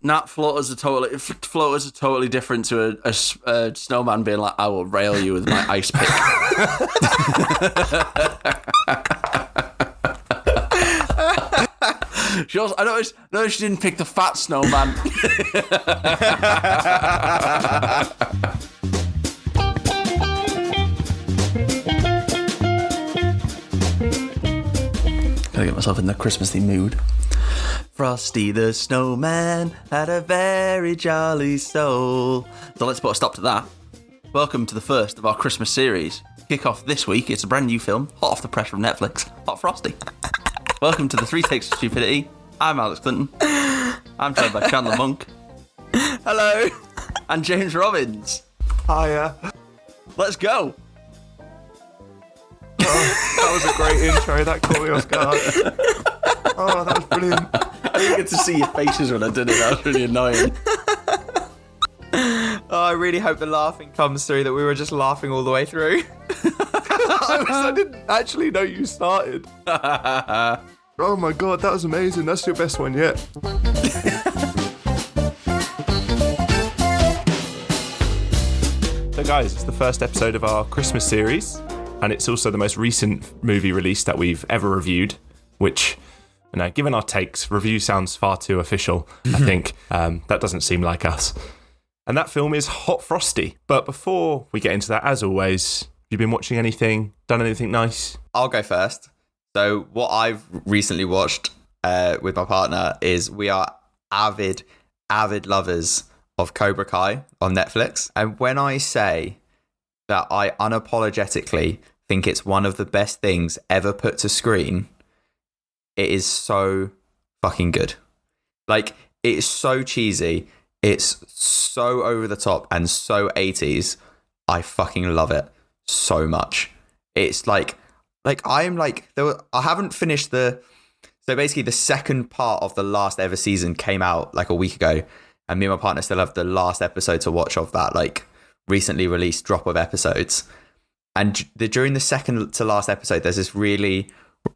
Floaters are totally different to a snowman being like, I will rail you with my ice pick. I noticed she didn't pick the fat snowman. Gotta get myself in the Christmassy mood. Frosty the snowman had a very jolly soul. So let's put a stop to that. Welcome to the first of our Christmas series. Kick off this week, it's a brand new film, hot off the press from Netflix, Hot Frosty. Welcome to the 3 Takes of Stupidity. I'm Alex Clinton. I'm joined by Chandler Monk. Hello. And James Robbins. Hiya. Let's go. Oh, that was a great intro. That caught me off guard. Oh, that was brilliant. I didn't get to see your faces when I did it. That was really annoying. Oh, I really hope the laughing comes through, that we were just laughing all the way through. I didn't actually know you started. Oh my god, that was amazing. That's your best one yet. So guys, it's the first episode of our Christmas series, and it's also the most recent movie release that we've ever reviewed, which, you know, given our takes, review sounds far too official, I think. That doesn't seem like us. And that film is Hot Frosty. But before we get into that, as always, have you been watching anything, done anything nice? I'll go first. So what I've recently watched with my partner is we are avid lovers of Cobra Kai on Netflix. And when I say that I unapologetically think it's one of the best things ever put to screen, it is so fucking good. Like, it's so cheesy. It's so over the top and so 80s. I fucking love it so much. It's I haven't finished so basically the second part of the last ever season came out like a week ago, and me and my partner still have the last episode to watch of that like recently released drop of episodes. And during the second to last episode, there's this really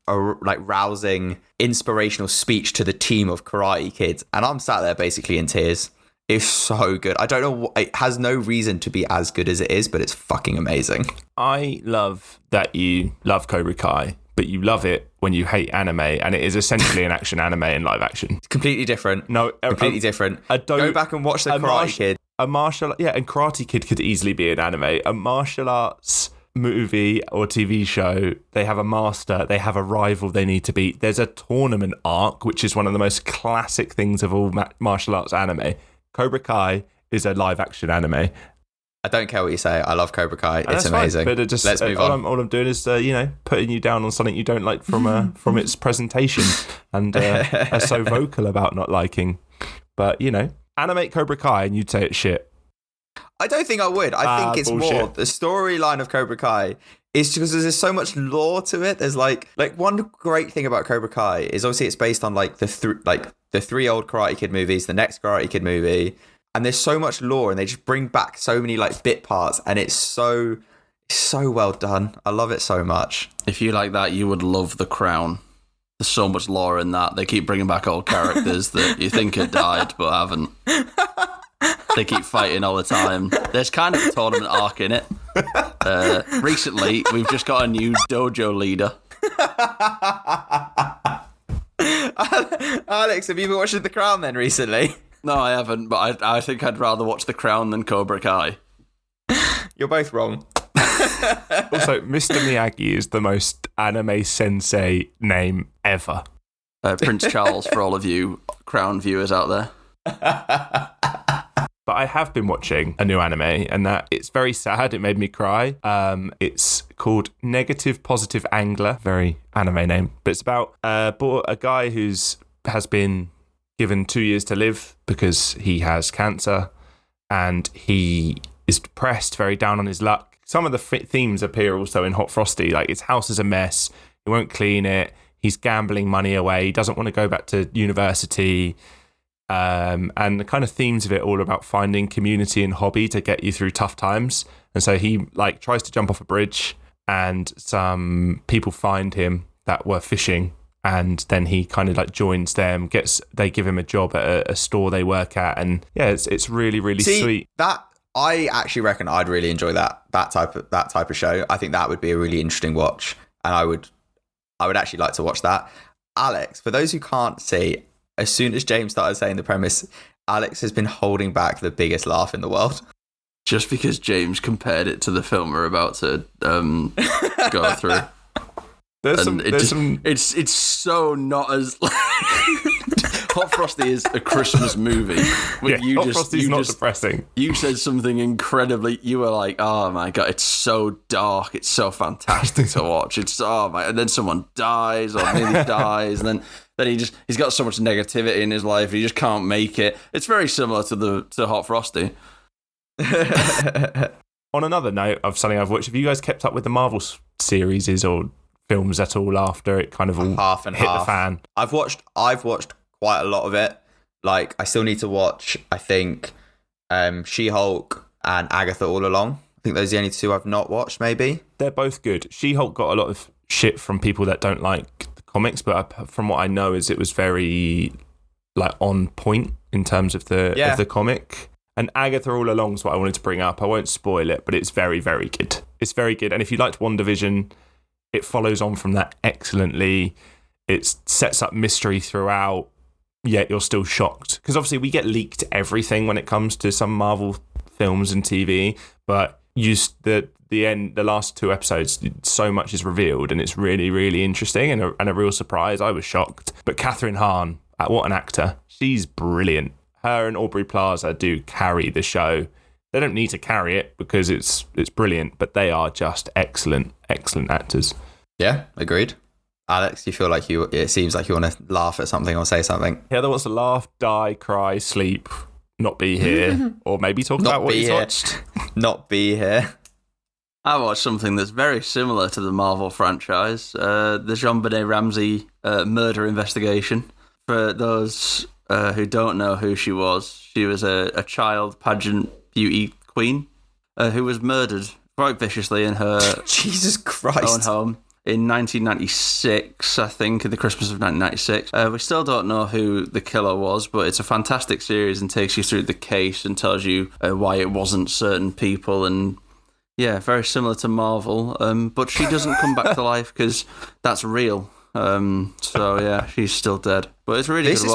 rousing, inspirational speech to the team of Karate Kids, and I'm sat there basically in tears. It's so good. I don't know. It has no reason to be as good as it is, but it's fucking amazing. I love that you love Cobra Kai, but you love it when you hate anime, and it is essentially an action anime in live action. It's completely different. No, completely different. Go back and watch the Karate Kid. And Karate Kid could easily be an anime. A martial arts movie or TV show, they have a master, they have a rival they need to beat. There's a tournament arc, which is one of the most classic things of all martial arts anime. Cobra Kai is a live action anime. I don't care what you say. I love Cobra Kai. It's amazing. Fine, but let's move on. All I'm doing is, putting you down on something you don't like from its presentation, and are so vocal about not liking. But, animate Cobra Kai and you'd say it's shit. I don't think I would. I think it's bullshit. More the storyline of Cobra Kai is because there's so much lore to it. There's like one great thing about Cobra Kai is obviously it's based on the three old Karate Kid movies, the next Karate Kid movie, and there's so much lore, and they just bring back so many bit parts, and it's so well done. I love it so much. If you like that, you would love The Crown. There's so much lore in that. They keep bringing back old characters that you think had died but haven't. They keep fighting all the time. There's kind of a tournament arc in it. Recently, we've just got a new dojo leader. Alex, have you been watching The Crown then recently? No, I haven't, but I think I'd rather watch The Crown than Cobra Kai. You're both wrong. Also, Mr. Miyagi is the most anime sensei name ever. Prince Charles, for all of you Crown viewers out there. But I have been watching a new anime, and that it's very sad. It made me cry. It's called Negative Positive Angler. Very anime name. But it's about a guy has been given 2 years to live because he has cancer, and he is depressed, very down on his luck. Some of the themes appear also in Hot Frosty. Like, his house is a mess. He won't clean it. He's gambling money away. He doesn't want to go back to university. And the kind of themes of it all about finding community and hobby to get you through tough times. And so he tries to jump off a bridge, and some people find him that were fishing, and then he kind of like joins them. They give him a job at a store they work at, and yeah, it's really really sweet. That I actually reckon I'd really enjoy that type of show. I think that would be a really interesting watch, and I would actually like to watch that. Alex, for those who can't see, as soon as James started saying the premise, Alex has been holding back the biggest laugh in the world. Just because James compared it to the film we're about to go through. It's so not as Hot Frosty is a Christmas movie. Hot Frosty's not depressing. You said something incredibly. You were like, "Oh my god, it's so dark. It's so fantastic to watch. It's and then someone dies or nearly dies, and then he's got so much negativity in his life. He just can't make it. It's very similar to Hot Frosty." On another note of something I've watched, have you guys kept up with the Marvel series or films at all after it kind of all half and hit half. the fan? I've watched quite a lot of it. Like, I still need to watch, I think, She-Hulk and Agatha All Along. I think those are the only two I've not watched, maybe. They're both good. She-Hulk got a lot of shit from people that don't like the comics, but from what I know is it was very like on point in terms of the comic. And Agatha All Along is what I wanted to bring up. I won't spoil it, but it's very, very good. It's very good. And if you liked WandaVision, it follows on from that excellently. It sets up mystery throughout, yet you're still shocked. Because obviously we get leaked everything when it comes to some Marvel films and TV, but the last two episodes, so much is revealed, and it's really, really interesting and a real surprise. I was shocked. But Catherine Hahn, what an actor. She's brilliant. Her and Aubrey Plaza do carry the show. They don't need to carry it because it's brilliant, but they are just excellent actors. Yeah, agreed. Alex, you feel like it seems like you want to laugh at something or say something. Heather wants to laugh, die, cry, sleep, not be here, or maybe talk about what he's watched. Not be here. I watched something that's very similar to the Marvel franchise, the JonBenet Ramsey murder investigation. For those who don't know who she was a child pageant beauty queen who was murdered quite viciously in her Jesus Christ own home in 1996, I think, in the Christmas of 1996. We still don't know who the killer was, but it's a fantastic series and takes you through the case and tells you why it wasn't certain people. And yeah, very similar to Marvel, but she doesn't come back to life because that's real. So yeah, she's still dead. But it's really This is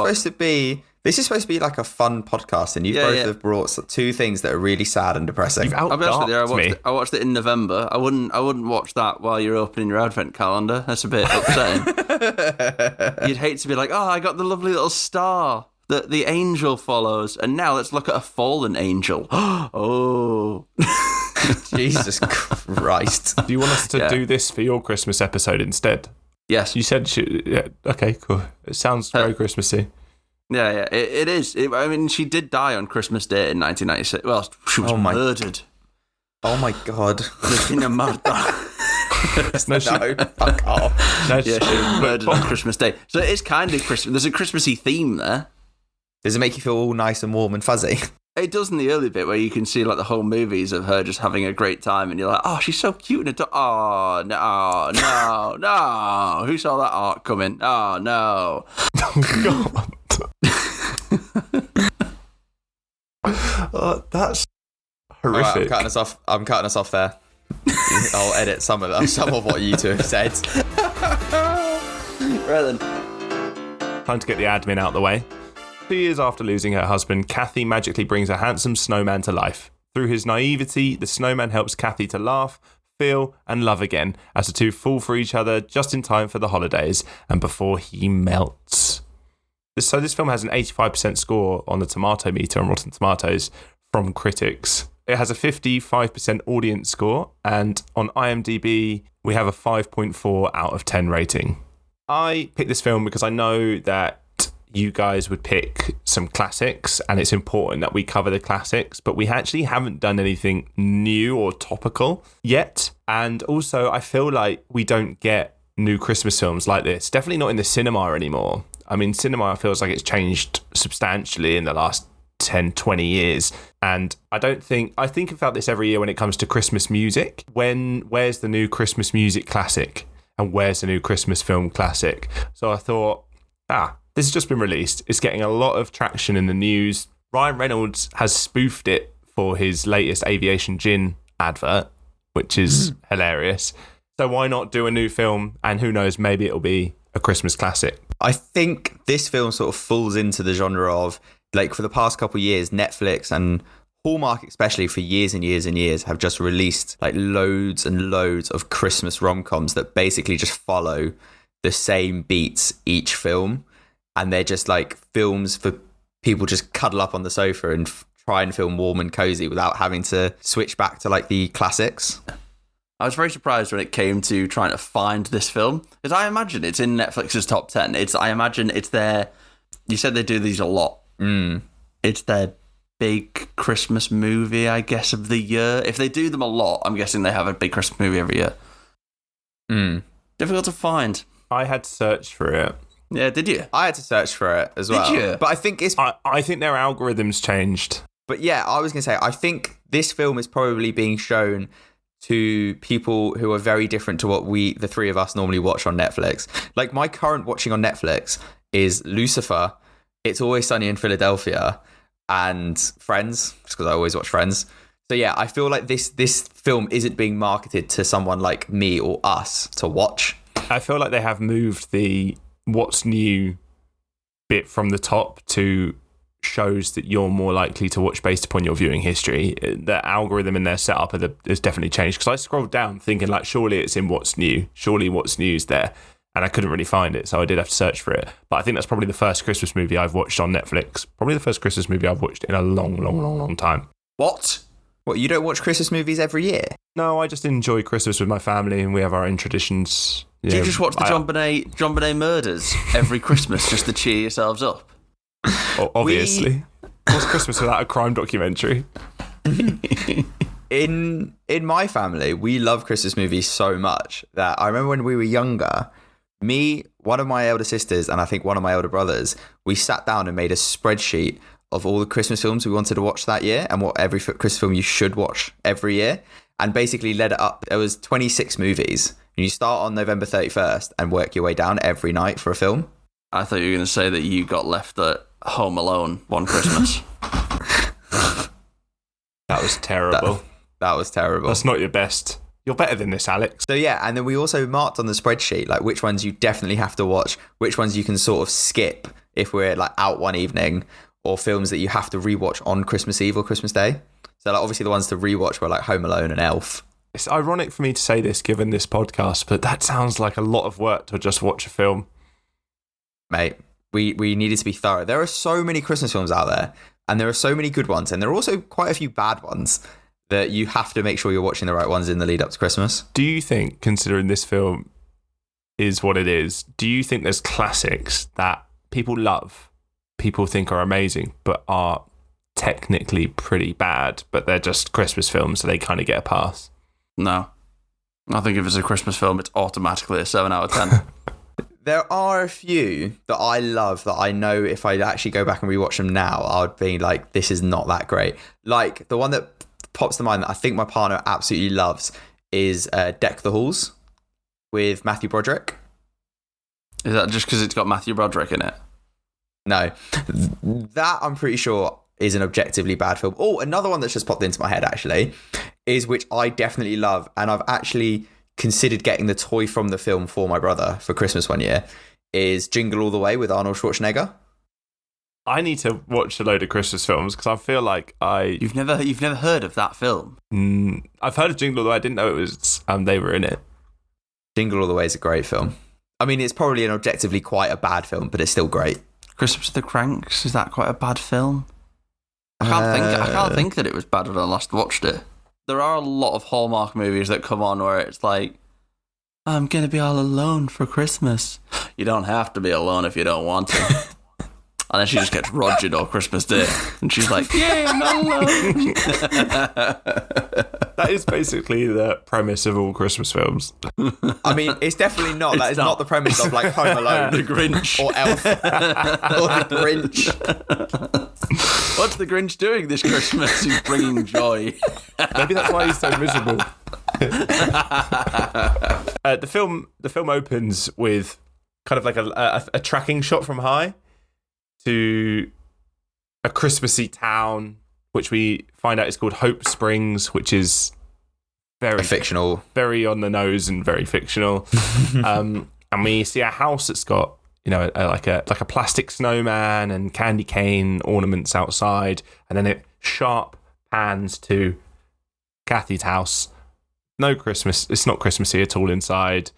supposed to be like a fun podcast, and you both have brought two things that are really sad and depressing. I'll be honest with you, I watched it in November. I wouldn't watch that while you're opening your advent calendar. That's a bit upsetting. You'd hate to be like, I got the lovely little star that the angel follows, and now let's look at a fallen angel. Oh. Jesus Christ. Do you want us to do this for your Christmas episode instead? Yes. You said okay, cool. It sounds very Christmassy. Yeah, it is. I mean, she did die on Christmas Day in 1996. Well, she was murdered. Oh my God. There's been a murder. No, fuck off. No, she was murdered on Christmas Day. So it is kind of Christmas. There's a Christmassy theme there. Does it make you feel all nice and warm and fuzzy? It does in the early bit where you can see like the whole movies of her just having a great time, and you're like, oh, she's so cute and oh no, who saw that art coming? Oh no. Oh God. That's horrific. Right, I'm cutting us off there. I'll edit some of what you two have said. Right then. Time to get the admin out the way. 2 years after losing her husband, Kathy magically brings a handsome snowman to life. Through his naivety, the snowman helps Kathy to laugh, feel, and love again as the two fall for each other just in time for the holidays and before he melts. So this film has an 85% score on the tomato meter on Rotten Tomatoes from critics. It has a 55% audience score, and on IMDb, we have a 5.4 out of 10 rating. I picked this film because I know that you guys would pick some classics, and it's important that we cover the classics, but we actually haven't done anything new or topical yet. And also, I feel like we don't get new Christmas films like this. Definitely not in the cinema anymore. I mean, cinema feels like it's changed substantially in the last 10, 20 years. And I think about this every year when it comes to Christmas music. Where's the new Christmas music classic? and where's the new Christmas film classic? So I thought, this has just been released. It's getting a lot of traction in the news. Ryan Reynolds has spoofed it for his latest Aviation Gin advert, which is hilarious. So why not do a new film? And who knows, maybe it'll be a Christmas classic. I think this film sort of falls into the genre of, like, for the past couple of years, Netflix and Hallmark, especially, for years and years and years, have just released like loads and loads of Christmas rom-coms that basically just follow the same beats each film. And they're just like films for people just cuddle up on the sofa and try and feel warm and cozy without having to switch back to like the classics. I was very surprised when it came to trying to find this film, because I imagine it's in Netflix's top 10. I imagine it's their, you said they do these a lot. It's their big Christmas movie, I guess, of the year. If they do them a lot, I'm guessing they have a big Christmas movie every year. Difficult to find. I had to search for it. Yeah, did you? I had to search for it as well. Did you? But I think it's... I think their algorithms changed. But yeah, I was going to say, I think this film is probably being shown to people who are very different to what the three of us normally watch on Netflix. Like, my current watching on Netflix is Lucifer, It's Always Sunny in Philadelphia, and Friends, just because I always watch Friends. So yeah, I feel like this film isn't being marketed to someone like me or us to watch. I feel like they have moved the what's new bit from the top to shows that you're more likely to watch based upon your viewing history. The algorithm in their setup has definitely changed, because I scrolled down thinking like, surely it's in what's new, surely what's new's there, and I couldn't really find it, so I did have to search for it. But I think that's probably the first Christmas movie I've watched on Netflix, probably the first Christmas movie I've watched in a long time. What, you don't watch Christmas movies every year? No, I just enjoy Christmas with my family, and we have our own traditions. Do you just watch the John Bonet murders every Christmas just to cheer yourselves up? Obviously. What's Christmas without a crime documentary? In my family, we love Christmas movies so much that I remember when we were younger, me, one of my elder sisters, and I think one of my elder brothers, we sat down and made a spreadsheet of all the Christmas films we wanted to watch that year and what every Christmas film you should watch every year, and basically led it up. There was 26 movies. You start on November 31st and work your way down every night for a film. I thought you were going to say that you got left at home alone one Christmas. That was terrible. That was terrible. That's not your best. You're better than this, Alex. So yeah, and then we also marked on the spreadsheet like which ones you definitely have to watch, which ones you can sort of skip if we're like out one evening, or films that you have to rewatch on Christmas Eve or Christmas Day. So like obviously the ones to rewatch were like Home Alone and Elf. It's ironic for me to say this given this podcast, but that sounds like a lot of work to just watch a film. Mate, we needed to be thorough. There are so many Christmas films out there, and there are so many good ones, and there are also quite a few bad ones that you have to make sure you're watching the right ones in the lead up to Christmas. Do you think, considering this film is what it is, do you think there's classics that people love, people think are amazing, but are technically pretty bad, but they're just Christmas films, so they kind of get a pass? No. I think if it's a Christmas film, it's automatically a 7 out of 10. There are a few that I love that I know if I actually go back and rewatch them now, I would be like, this is not that great. Like, the one that pops to mind that I think my partner absolutely loves is Deck the Halls with Matthew Broderick. Is that just because it's got Matthew Broderick in it? No. That, I'm pretty sure, is an objectively bad film. Oh, another one that's just popped into my head, actually, is which I definitely love, and I've actually considered getting the toy from the film for my brother for Christmas one year, is Jingle All the Way with Arnold Schwarzenegger. I need to watch a load of Christmas films because I feel like You've never heard of that film? I've heard of Jingle All the Way. I didn't know it was they were in it. Jingle All the Way is a great film. I mean, it's probably an objectively quite a bad film, but it's still great. Christmas of the Cranks, is that quite a bad film? I can't think that it was bad when I last watched it. There are a lot of Hallmark movies that come on where it's like, I'm going to be all alone for Christmas. You don't have to be alone if you don't want to. And then she just gets rogered on Christmas Day. And she's like, yay, I'm not alone. That is basically the premise of all Christmas films. I mean, it's definitely not. That is not the premise of like Home Alone, The Grinch, or Elf, or The Grinch. What's the Grinch doing this Christmas? He's bringing joy. Maybe that's why he's so miserable. The film opens with kind of like a tracking shot from high to a Christmassy town, which we find out is called Hope Springs, which is very fictional, very on the nose and very fictional. And we see a house that's got, you know, like a plastic snowman and candy cane ornaments outside, and then it sharp pans to Kathy's house. No Christmas. It's not Christmassy at all inside,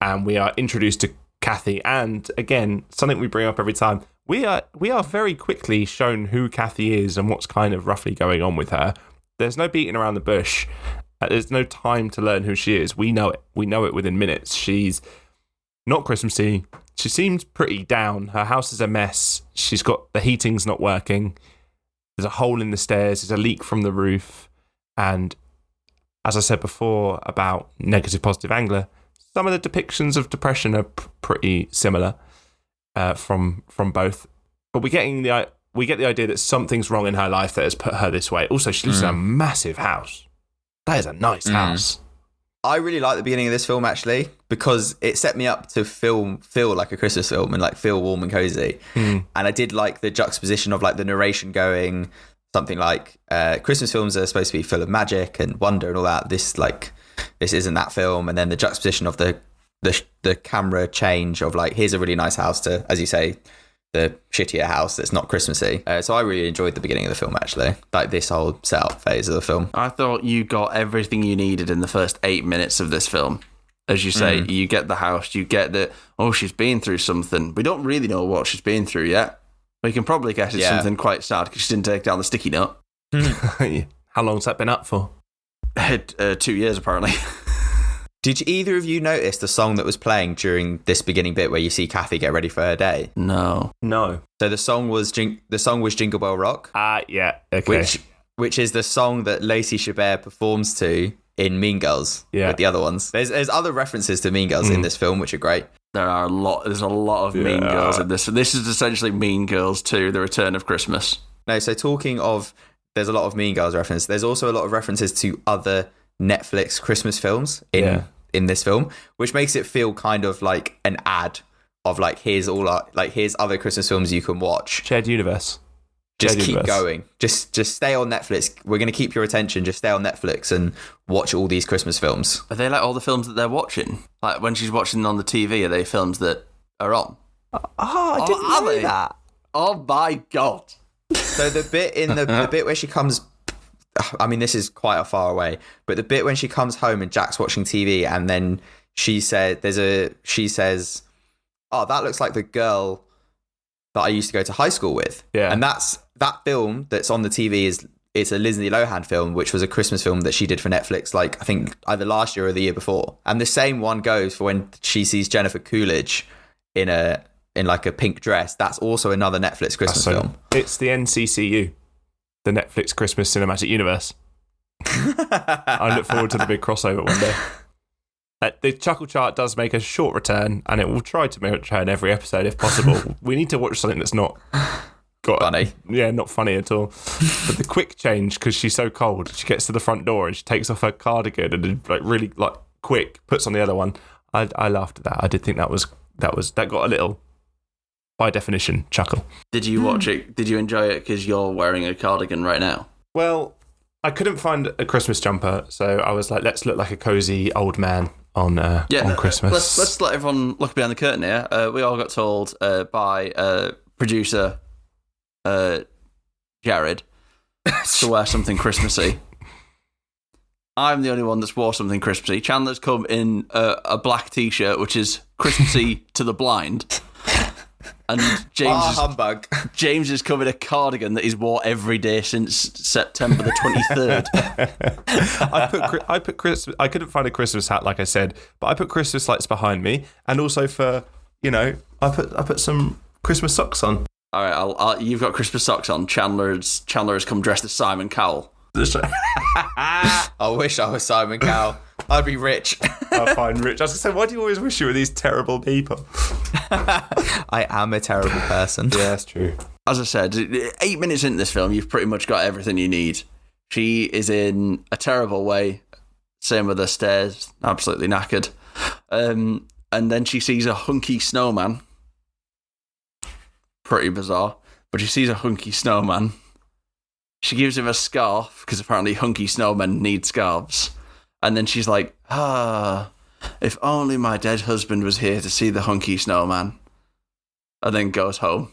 and we are introduced to Kathy. And again, something we bring up every time. We are very quickly shown who Kathy is and what's kind of roughly going on with her. There's no beating around the bush. There's no time to learn who she is. We know it. We know it within minutes. She's not Christmassy. She seems pretty down. Her house is a mess. She's got the heating's not working. There's a hole in the stairs. There's a leak from the roof. And as I said before about negative positive angler, some of the depictions of depression are pretty similar from both. But we get the idea that something's wrong in her life that has put her this way. Also, she lives in a massive house. That is a nice house. I really like the beginning of this film, actually, because it set me up to feel like a Christmas film and like feel warm and cozy. And I did like the juxtaposition of like the narration going something like Christmas films are supposed to be full of magic and wonder and all that. This isn't that film. And then the juxtaposition of the camera change of like, here's a really nice house to, as you say, the shittier house that's not Christmassy. So I really enjoyed the beginning of the film, actually, like this whole setup phase of the film. I thought you got everything you needed in the first 8 minutes of this film. As you say, you get the house, you get she's been through something. We don't really know what she's been through yet. We can probably guess it's something quite sad because she didn't take down the sticky note. How long's that been up for? 2 years, apparently. Did either of you notice the song that was playing during this beginning bit where you see Kathy get ready for her day? No. So the song was Jingle Bell Rock. Yeah. Okay. Which is the song that Lacey Chabert performs to in Mean Girls with the other ones. There's other references to Mean Girls in this film, which are great. There's a lot of Mean Girls in this. This is essentially Mean Girls 2, The Return of Christmas. No, so talking of, there's a lot of Mean Girls references. There's also a lot of references to other Netflix Christmas films in this film, which makes it feel kind of like an ad of like, here's other Christmas films you can watch. Shared universe. Just keep going. Just stay on Netflix. We're going to keep your attention. Just stay on Netflix and watch all these Christmas films. Are they like all the films that they're watching? Like when she's watching on the TV, are they films that are on? I didn't know that. Oh my God. So the bit in the bit where she comes, I mean, this is quite a far away, but the bit when she comes home and Jack's watching TV and then she says, oh, that looks like the girl that I used to go to high school with. Yeah. And that film that's on the TV it's a Lindsay Lohan film, which was a Christmas film that she did for Netflix, like I think either last year or the year before. And the same one goes for when she sees Jennifer Coolidge in like a pink dress. That's also another Netflix Christmas film. It's the NCCU. The Netflix Christmas Cinematic Universe. I look forward to the big crossover one day. The Chuckle Chart does make a short return, and it will try to return every episode if possible. We need to watch something that's not funny. Yeah, not funny at all. But the quick change, because she's so cold, she gets to the front door and she takes off her cardigan and like really like quick puts on the other one. I laughed at that. I did think that got a little, by definition, chuckle. Did you watch it? Did you enjoy it because you're wearing a cardigan right now? Well, I couldn't find a Christmas jumper, so I was like, let's look like a cozy old man on Christmas. Let's let everyone look behind the curtain here. We all got told by producer Jared to wear something Christmassy. I'm the only one that's wore something Christmassy. Chandler's come in a black t-shirt, which is Christmassy to the blind. And James has come in a cardigan that he's wore every day since September the 23rd. I put Christmas. I couldn't find a Christmas hat, like I said, but I put Christmas lights behind me, and also for I put some Christmas socks on. All right, you've got Christmas socks on. Chandler has come dressed as Simon Cowell. I wish I was Simon Cowell. I'd be rich. I find rich. I was going to say, why do you always wish you were these terrible people? I am a terrible person. Yeah, that's true. As I said, 8 minutes into this film, you've pretty much got everything you need. She is in a terrible way. Same with her stairs, absolutely knackered. And then she sees a hunky snowman. Pretty bizarre. But she sees a hunky snowman. She gives him a scarf, because apparently hunky snowmen need scarves. And then she's like, if only my dead husband was here to see the hunky snowman. And then goes home.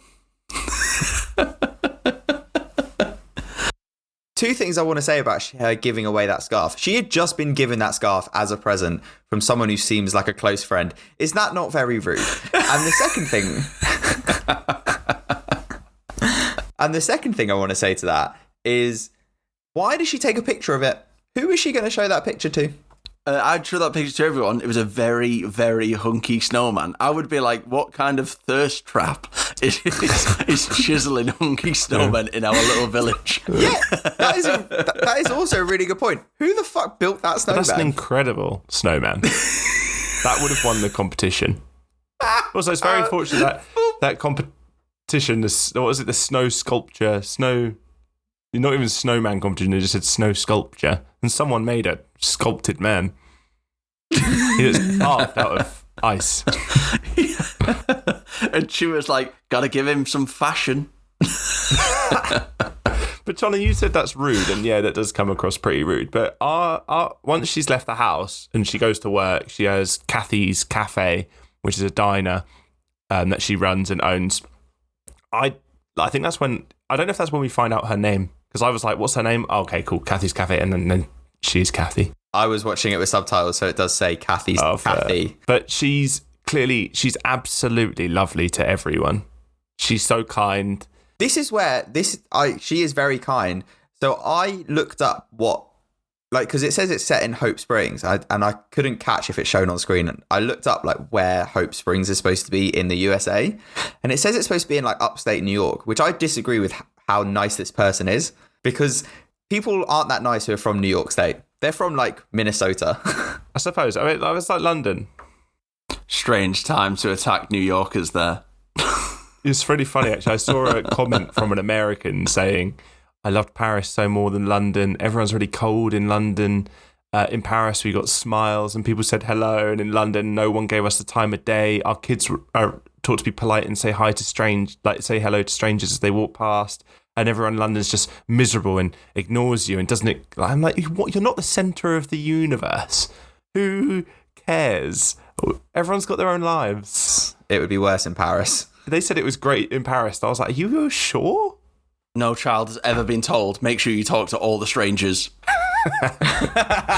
Two things I want to say about her giving away that scarf. She had just been given that scarf as a present from someone who seems like a close friend. Is that not very rude? And the second thing I want to say to that is, why did she take a picture of it? Who is she going to show that picture to? I'd show that picture to everyone. It was a very, very hunky snowman. I would be like, what kind of thirst trap is chiseling hunky snowmen in our little village? Yeah, that is also a really good point. Who the fuck built that snowman? That's an incredible snowman. That would have won the competition. Also, it's very unfortunate that competition, what was it, the snow sculpture, not even snowman competition, they just said snow sculpture, and someone made a sculpted man. He was carved out of ice. And she was like, gotta give him some fashion. But Johnny, you said that's rude, and yeah, that does come across pretty rude. But once she's left the house and she goes to work, she has Kathy's Cafe, which is a diner that she runs and owns. I think that's when, I don't know if that's when we find out her name, because I was like, what's her name? Oh, okay, cool, Kathy's Cafe, and then she's Kathy. I was watching it with subtitles, so it does say Kathy's Kathy. But she's absolutely lovely to everyone. She's so kind. This is where she is very kind. So I looked up because it says it's set in Hope Springs, and I couldn't catch if it's shown on screen. And I looked up where Hope Springs is supposed to be in the USA, and it says it's supposed to be in upstate New York, which I disagree with how nice this person is, because people aren't that nice who are from New York State. They're from Minnesota. I suppose. I mean, it's like London. Strange time to attack New Yorkers there. It's really funny, actually. I saw a comment from an American saying, I loved Paris so more than London. Everyone's really cold in London. In Paris, we got smiles and people said hello. And in London, no one gave us the time of day. Our kids are taught to be polite and say hi to say hello to strangers as they walk past. And everyone in London's just miserable and ignores you and doesn't it. I'm like, what? You're not the centre of the universe. Who cares? Everyone's got their own lives. It would be worse in Paris. They said it was great in Paris. I was like, are you sure? No child has ever been told, make sure you talk to all the strangers.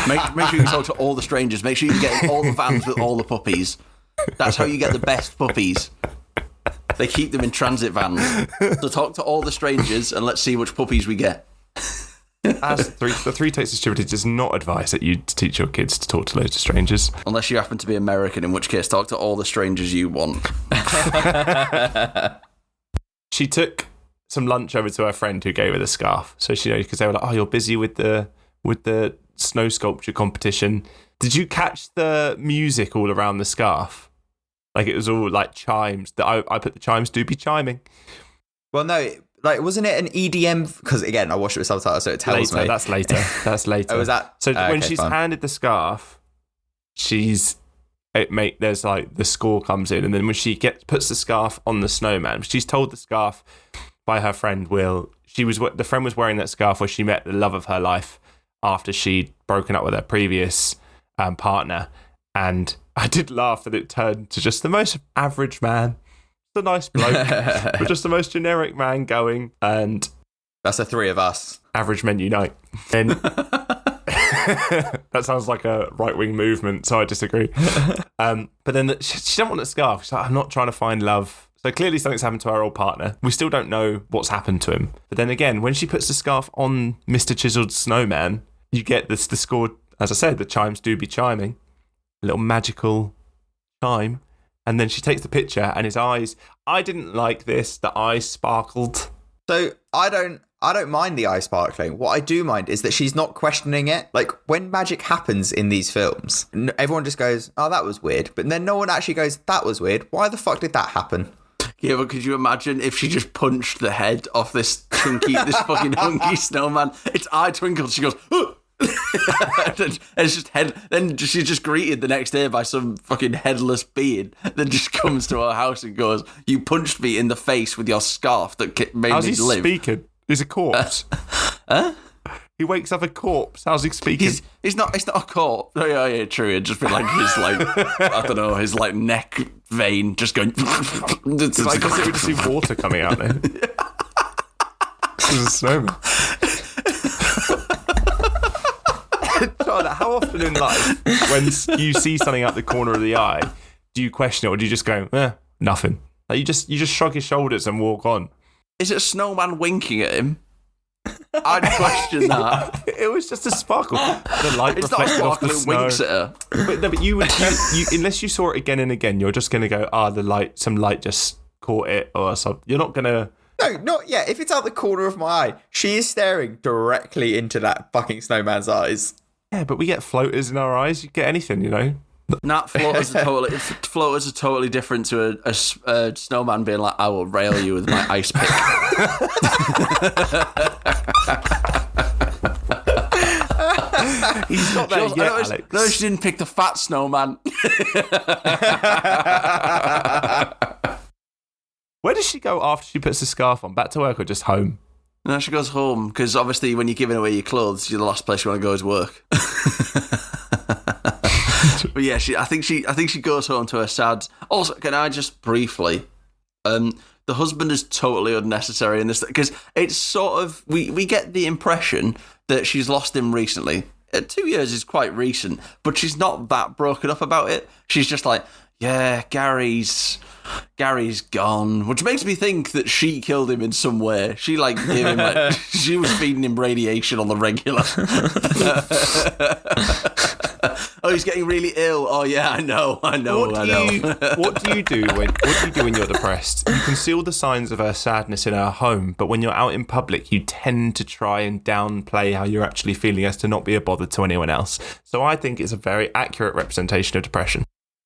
make sure you talk to all the strangers. Make sure you get in all the vans with all the puppies. That's how you get the best puppies. They keep them in transit vans. So talk to all the strangers and let's see which puppies we get. The three takes of stupidity does not advise that you teach your kids to talk to loads of strangers. Unless you happen to be American, in which case talk to all the strangers you want. She took some lunch over to her friend who gave her the scarf. So she, because they were like, oh, you're busy with the snow sculpture competition. Did you catch the music all around the scarf? It was all chimes. I put the chimes do be chiming. Well, no, wasn't it an EDM? Because again, I watched it with subtitles, so it tells me. That's later. Oh, was that? So when she's handed the scarf, there's the score comes in, and then when she puts the scarf on the snowman, she's told the scarf by her friend the friend was wearing that scarf where she met the love of her life after she'd broken up with her previous partner. And I did laugh that it turned to just the most average man, the nice bloke, but just the most generic man going. And that's the three of us. Average men unite. And that sounds like a right-wing movement, so I disagree. But then she don't want a scarf. She's like, I'm not trying to find love. So clearly something's happened to her old partner. We still don't know what's happened to him. But then again, when she puts the scarf on Mr. Chiseled Snowman, you get the score, as I said, the chimes do be chiming. A little magical chime. And then she takes the picture and his eyes, I didn't like this, the eyes sparkled. So I don't mind the eye sparkling. What I do mind is that she's not questioning it. When magic happens in these films, everyone just goes, oh, that was weird. But then no one actually goes, that was weird. Why the fuck did that happen? Yeah, but could you imagine if she just punched the head off this fucking hunky snowman? Its eye twinkled. She goes, oh! It's just then she's just greeted the next day by some fucking headless being that just comes to her house and goes, "You punched me in the face with your scarf that made How's me he live." speaking? He's a corpse. Huh? He wakes up a corpse. How's he speaking? He's not a corpse. Oh, yeah, true. It'd just be like his I don't know, his like neck vein just going. It's like as if we just see water coming out there. There's a snowman. John, how often in life, when you see something out the corner of the eye, do you question it, or do you just go, nothing? Like you just shrug your shoulders and walk on? Is it a snowman winking at him? I'd question that. It was just a sparkle. The light It's not a reflected off sparkle the that snow. winks at her. But you would, unless you saw it again and again, you're just going to go, some light just caught it or something. You're not going to. No, not yet. If it's out the corner of my eye, she is staring directly into that fucking snowman's eyes. Yeah, but we get floaters in our eyes. You get anything, you know. Nah, floaters are totally different to a snowman being like, "I will rail you with my ice pick." He's not there yet, Alex. No, she didn't pick the fat snowman. Where does she go after she puts the scarf on? Back to work or just home? No, she goes home because obviously when you're giving away your clothes, the last place you want to go is work. But yeah, I think she goes home to her sad. Also, can I just briefly, the husband is totally unnecessary in this because it's sort of we get the impression that she's lost him recently. 2 years is quite recent, but she's not that broken up about it. She's just like, yeah, Gary's gone, which makes me think that she killed him in some way. She gave him she was feeding him radiation on the regular. Oh, he's getting really ill. Oh yeah, I know. What do you do when you're depressed? You conceal the signs of her sadness in her home, but when you're out in public, you tend to try and downplay how you're actually feeling as to not be a bother to anyone else. So I think it's a very accurate representation of depression.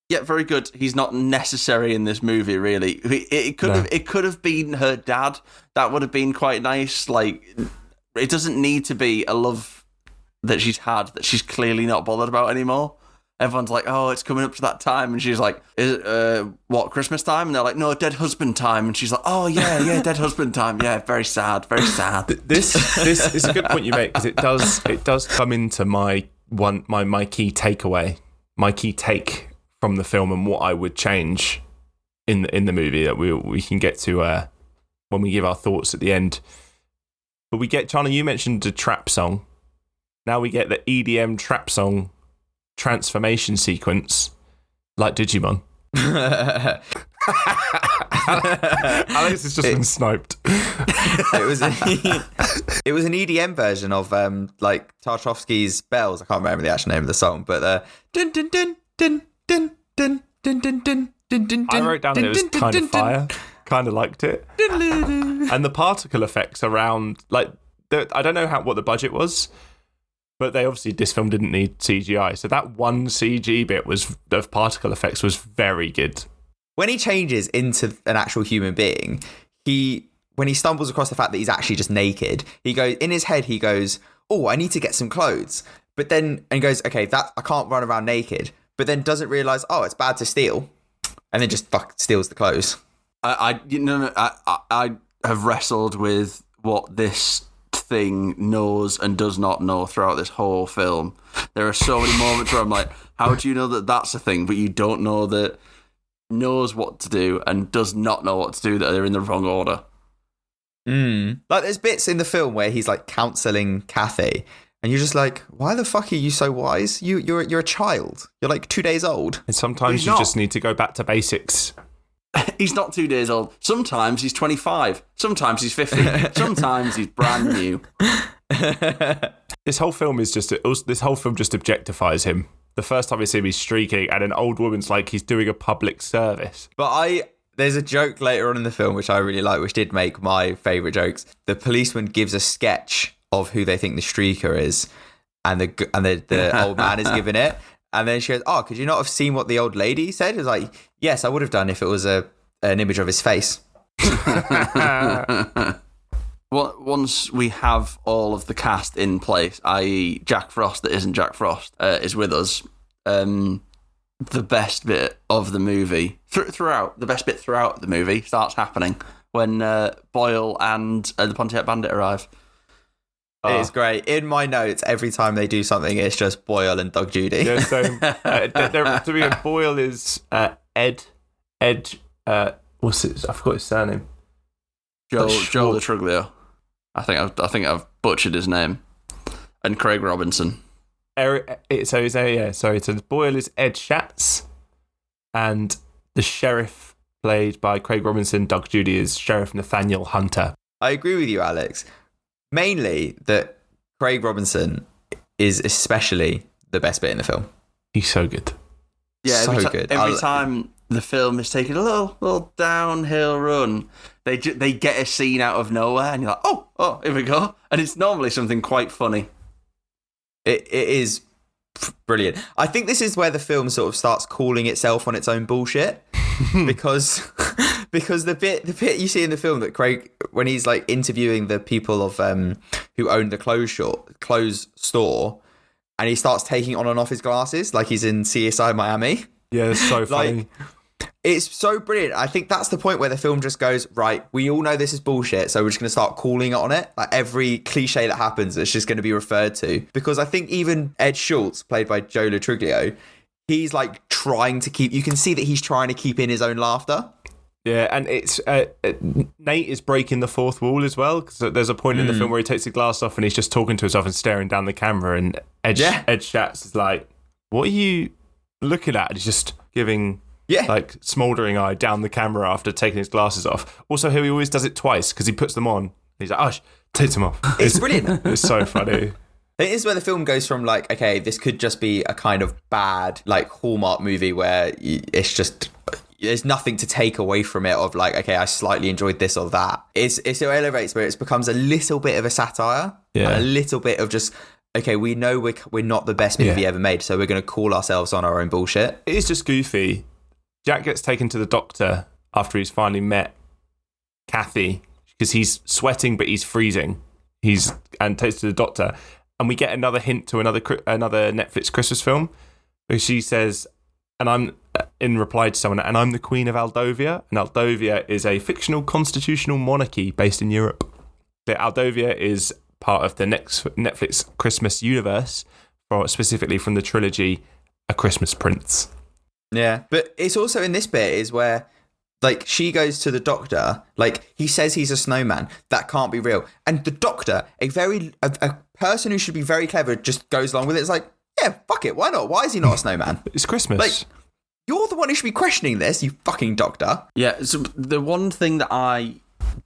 Yeah, very good. He's not necessary in this movie, really. It could have been her dad. That would have been quite nice. Like, it doesn't need to be a love that she's had that she's clearly not bothered about anymore. Everyone's like, oh, it's coming up to that time, and she's like, is it Christmas time? And they're like, no, dead husband time. And she's like, oh yeah, dead husband time. Yeah, very sad, very sad. This is a good point you make because it does come into my key takeaway, my key take from the film and what I would change in the movie that we can get to when we give our thoughts at the end. But we get, Chandler, you mentioned the trap song. Now we get the EDM trap song transformation sequence, like Digimon. Alex has just been sniped. It was an EDM version of Tarkovsky's Bells. I can't remember the actual name of the song, but dun dun dun dun dun dun dun dun dun dun. I wrote down that it was kind of fire. Kind of liked it. And the particle effects around, I don't know what the budget was, but this film didn't need CGI. So that one CG bit of particle effects was very good. When he changes into an actual human being, when he stumbles across the fact that he's actually just naked, he goes, in his head, he goes, oh, I need to get some clothes. But then, and goes, okay, I can't run around naked. But then doesn't realise, oh, it's bad to steal. And then just steals the clothes. I have wrestled with what this thing knows and does not know throughout this whole film. There are so many moments where I'm like, how do you know that that's a thing, but you don't know that knows what to do and does not know what to do, that they're in the wrong order. Like there's bits in the film where he's like counselling Kathy, and you're just like, why the fuck are you so wise? You're a child. You're like 2 days old. And sometimes you just need to go back to basics. He's not 2 days old. Sometimes he's 25. Sometimes he's 50. Sometimes he's brand new. This whole film just objectifies him. The first time we see him, he's streaking, and an old woman's like he's doing a public service. But there's a joke later on in the film which I really like, which did make my favourite jokes. The policeman gives a sketch of who they think the streaker is, and the old man is giving it. And then she goes, oh, could you not have seen what the old lady said? It was like, yes, I would have done if it was an image of his face. once we have all of the cast in place, i.e. Jack Frost that isn't Jack Frost, is with us, the best bit of the movie, throughout the movie starts happening when Boyle and the Pontiac Bandit arrive. It's great. In my notes, every time they do something, it's just Boyle and Doug Judy. Yeah, so to be honest, Boyle is Ed. What's it? I forgot his surname. Joel the Truglio. I think I've butchered his name. And Craig Robinson. So Boyle is Ed Schatz, and the sheriff played by Craig Robinson, Doug Judy, is Sheriff Nathaniel Hunter. I agree with you, Alex. Mainly that Craig Robinson is especially the best bit in the film. He's so good. Yeah, good. Every time the film is taking a little downhill run, they get a scene out of nowhere, and you're like, oh, here we go. And it's normally something quite funny. It is brilliant. I think this is where the film sort of starts calling itself on its own bullshit, because the bit you see in the film that Craig, when he's like interviewing the people of who own the clothes store, and he starts taking on and off his glasses like he's in CSI Miami. Yeah, it's so funny. It's so brilliant. I think that's the point where the film just goes, right, we all know this is bullshit, so we're just going to start calling it on it. Like every cliche that happens, it's just going to be referred to. Because I think even Ed Schultz, played by Joe Truglio, he's like trying to keep, you can see that he's trying to keep in his own laughter. Yeah, and it's Nate is breaking the fourth wall as well, because there's a point in the film where he takes the glass off and he's just talking to himself and staring down the camera, and Ed Schatz is like, what are you looking at? And he's just giving... Yeah. Like smouldering eye down the camera after taking his glasses off. Also, he always does it twice because he puts them on. He's like, oh, takes them off. It's brilliant. It's so funny. It is where the film goes from like, okay, this could just be a kind of bad, like Hallmark movie where it's just, there's nothing to take away from it of like, okay, I slightly enjoyed this or that. It elevates where it becomes a little bit of a satire. Yeah. And a little bit of just, okay, we know we're not the best movie ever made, so we're going to call ourselves on our own bullshit. It is just goofy. Jack gets taken to the doctor after he's finally met Kathy because he's sweating but he's freezing. And takes to the doctor, and we get another hint to another Netflix Christmas film where she says, and I'm in reply to someone, and I'm the Queen of Aldovia, and Aldovia is a fictional constitutional monarchy based in Europe. Aldovia is part of the next Netflix Christmas universe, specifically from the trilogy A Christmas Prince. Yeah, but it's also in this bit is where, like, she goes to the doctor, like, he says he's a snowman. That can't be real. And the doctor, a person who should be very clever, just goes along with it. It's like, yeah, fuck it, why not? Why is he not a snowman? It's Christmas. Like, you're the one who should be questioning this, you fucking doctor. Yeah, so the one thing that I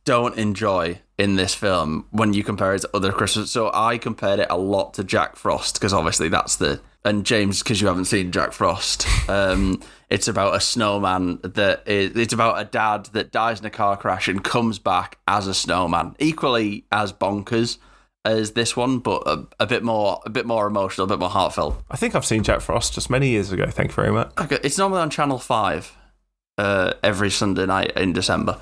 don't enjoy in this film when you compare it to other Christmas, so I compared it a lot to Jack Frost, because obviously and James, because you haven't seen Jack Frost, it's about a snowman it's about a dad that dies in a car crash and comes back as a snowman, equally as bonkers as this one, but a bit more emotional, a bit more heartfelt. I think I've seen Jack Frost just many years ago. Thank you very much. Okay, it's normally on Channel 5 every Sunday night in December.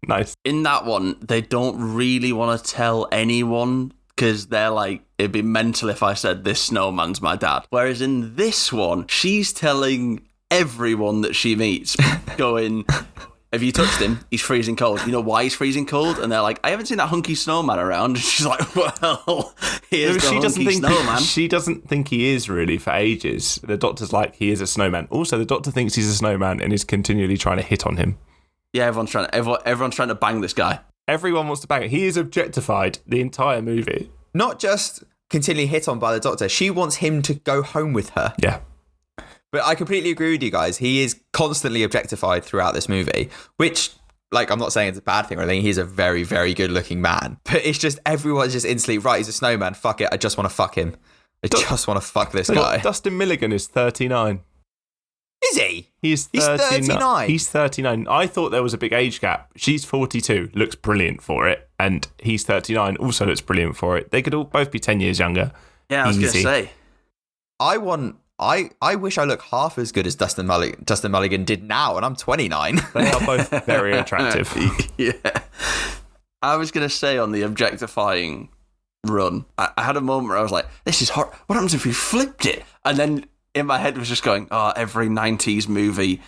Nice. In that one, they don't really want to tell anyone, because they're like, it'd be mental if I said this snowman's my dad. Whereas in this one, she's telling everyone that she meets, going, have you touched him? He's freezing cold. You know why he's freezing cold? And they're like, I haven't seen that hunky snowman around. And she's like, well, here's the hunky snowman. She doesn't think he is really for ages. The doctor's like, he is a snowman. Also, the doctor thinks he's a snowman and is continually trying to hit on him. Yeah, everyone's trying to bang this guy. Everyone wants to bang him. He is objectified the entire movie. Not just continually hit on by the doctor. She wants him to go home with her. Yeah. But I completely agree with you guys. He is constantly objectified throughout this movie, which, like, I'm not saying it's a bad thing or anything. He's a very, very good looking man. But it's just, everyone's just instantly, right, he's a snowman. Fuck it. I just want to fuck him. I just want to fuck this guy. Dustin Milligan is 39. Is he? He's 39. He's 39. I thought there was a big age gap. She's 42, looks brilliant for it. And he's 39, also looks brilliant for it. They could all both be 10 years younger. Yeah, I was going to say. I wish I looked half as good as Dustin Mulligan did now, and I'm 29. They are both very attractive. Yeah. I was going to say on the objectifying run, I had a moment where I was like, this is hard. What happens if we flipped it? And then in my head was just going, oh, every 90s movie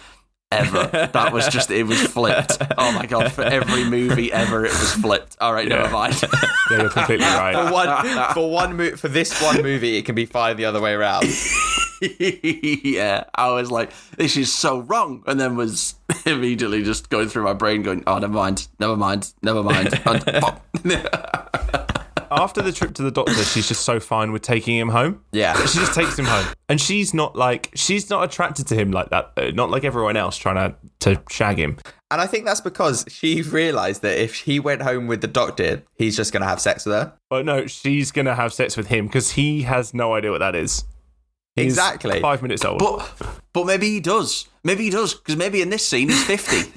ever. That was just, it was flipped. Oh my God, for every movie ever, it was flipped. All right, never mind. Yeah, you're completely right. For this one movie, it can be fine the other way around. Yeah, I was like, this is so wrong. And then was immediately just going through my brain going, oh, never mind. After the trip to the doctor, she's just so fine with taking him home. Yeah. She just takes him home. And she's not attracted to him like that. Not like everyone else trying to shag him. And I think that's because she realised that if he went home with the doctor, he's just going to have sex with her. But no, she's going to have sex with him because he has no idea what that is. He's Exactly. 5 minutes old. But maybe he does. Because maybe in this scene, he's 50.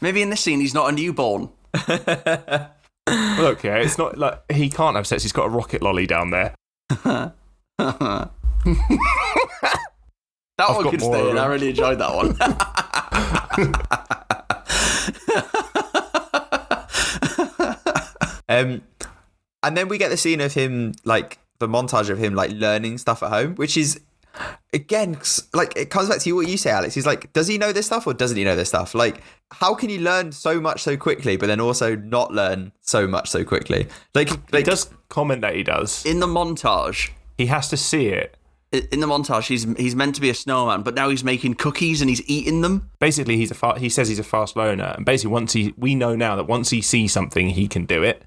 Maybe in this scene, he's not a newborn. Look, yeah, it's not like he can't have sex. He's got a rocket lolly down there. That one could stay in. I really enjoyed that one. And then we get the scene of him, like, the montage of him, like, learning stuff at home, which is, again, like, it comes back to what you say, Alex. He's like, does he know this stuff or doesn't he know this stuff? Like, how can you learn so much so quickly, but then also not learn so much so quickly? Like he does comment that he does. In the montage, He has to see it. in the montage, he's meant to be a snowman, but now he's making cookies and he's eating them. Basically, he says he's a fast learner, and basically, we know now that once he sees something, he can do it.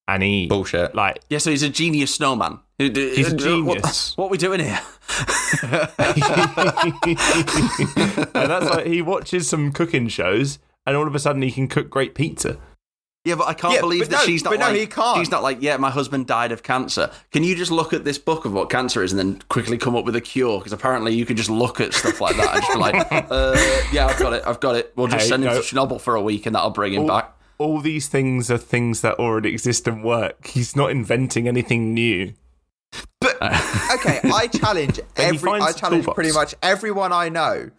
And he bullshit. Like, Yeah, so he's a genius snowman. he's a genius. What are we doing here? And that's like he watches some cooking shows, and all of a sudden he can cook great pizza. Yeah, but I can't believe that she's not but like, no, he can't. she's not like, yeah, my husband died of cancer. Can you just look at this book of what cancer is and then quickly come up with a cure? Because apparently you can just look at stuff like that and just be like, yeah, I've got it. We'll just send him to Chernobyl for a week and that'll bring him back. All these things are things that already exist and work. He's not inventing anything new. But okay, I challenge pretty much everyone I know.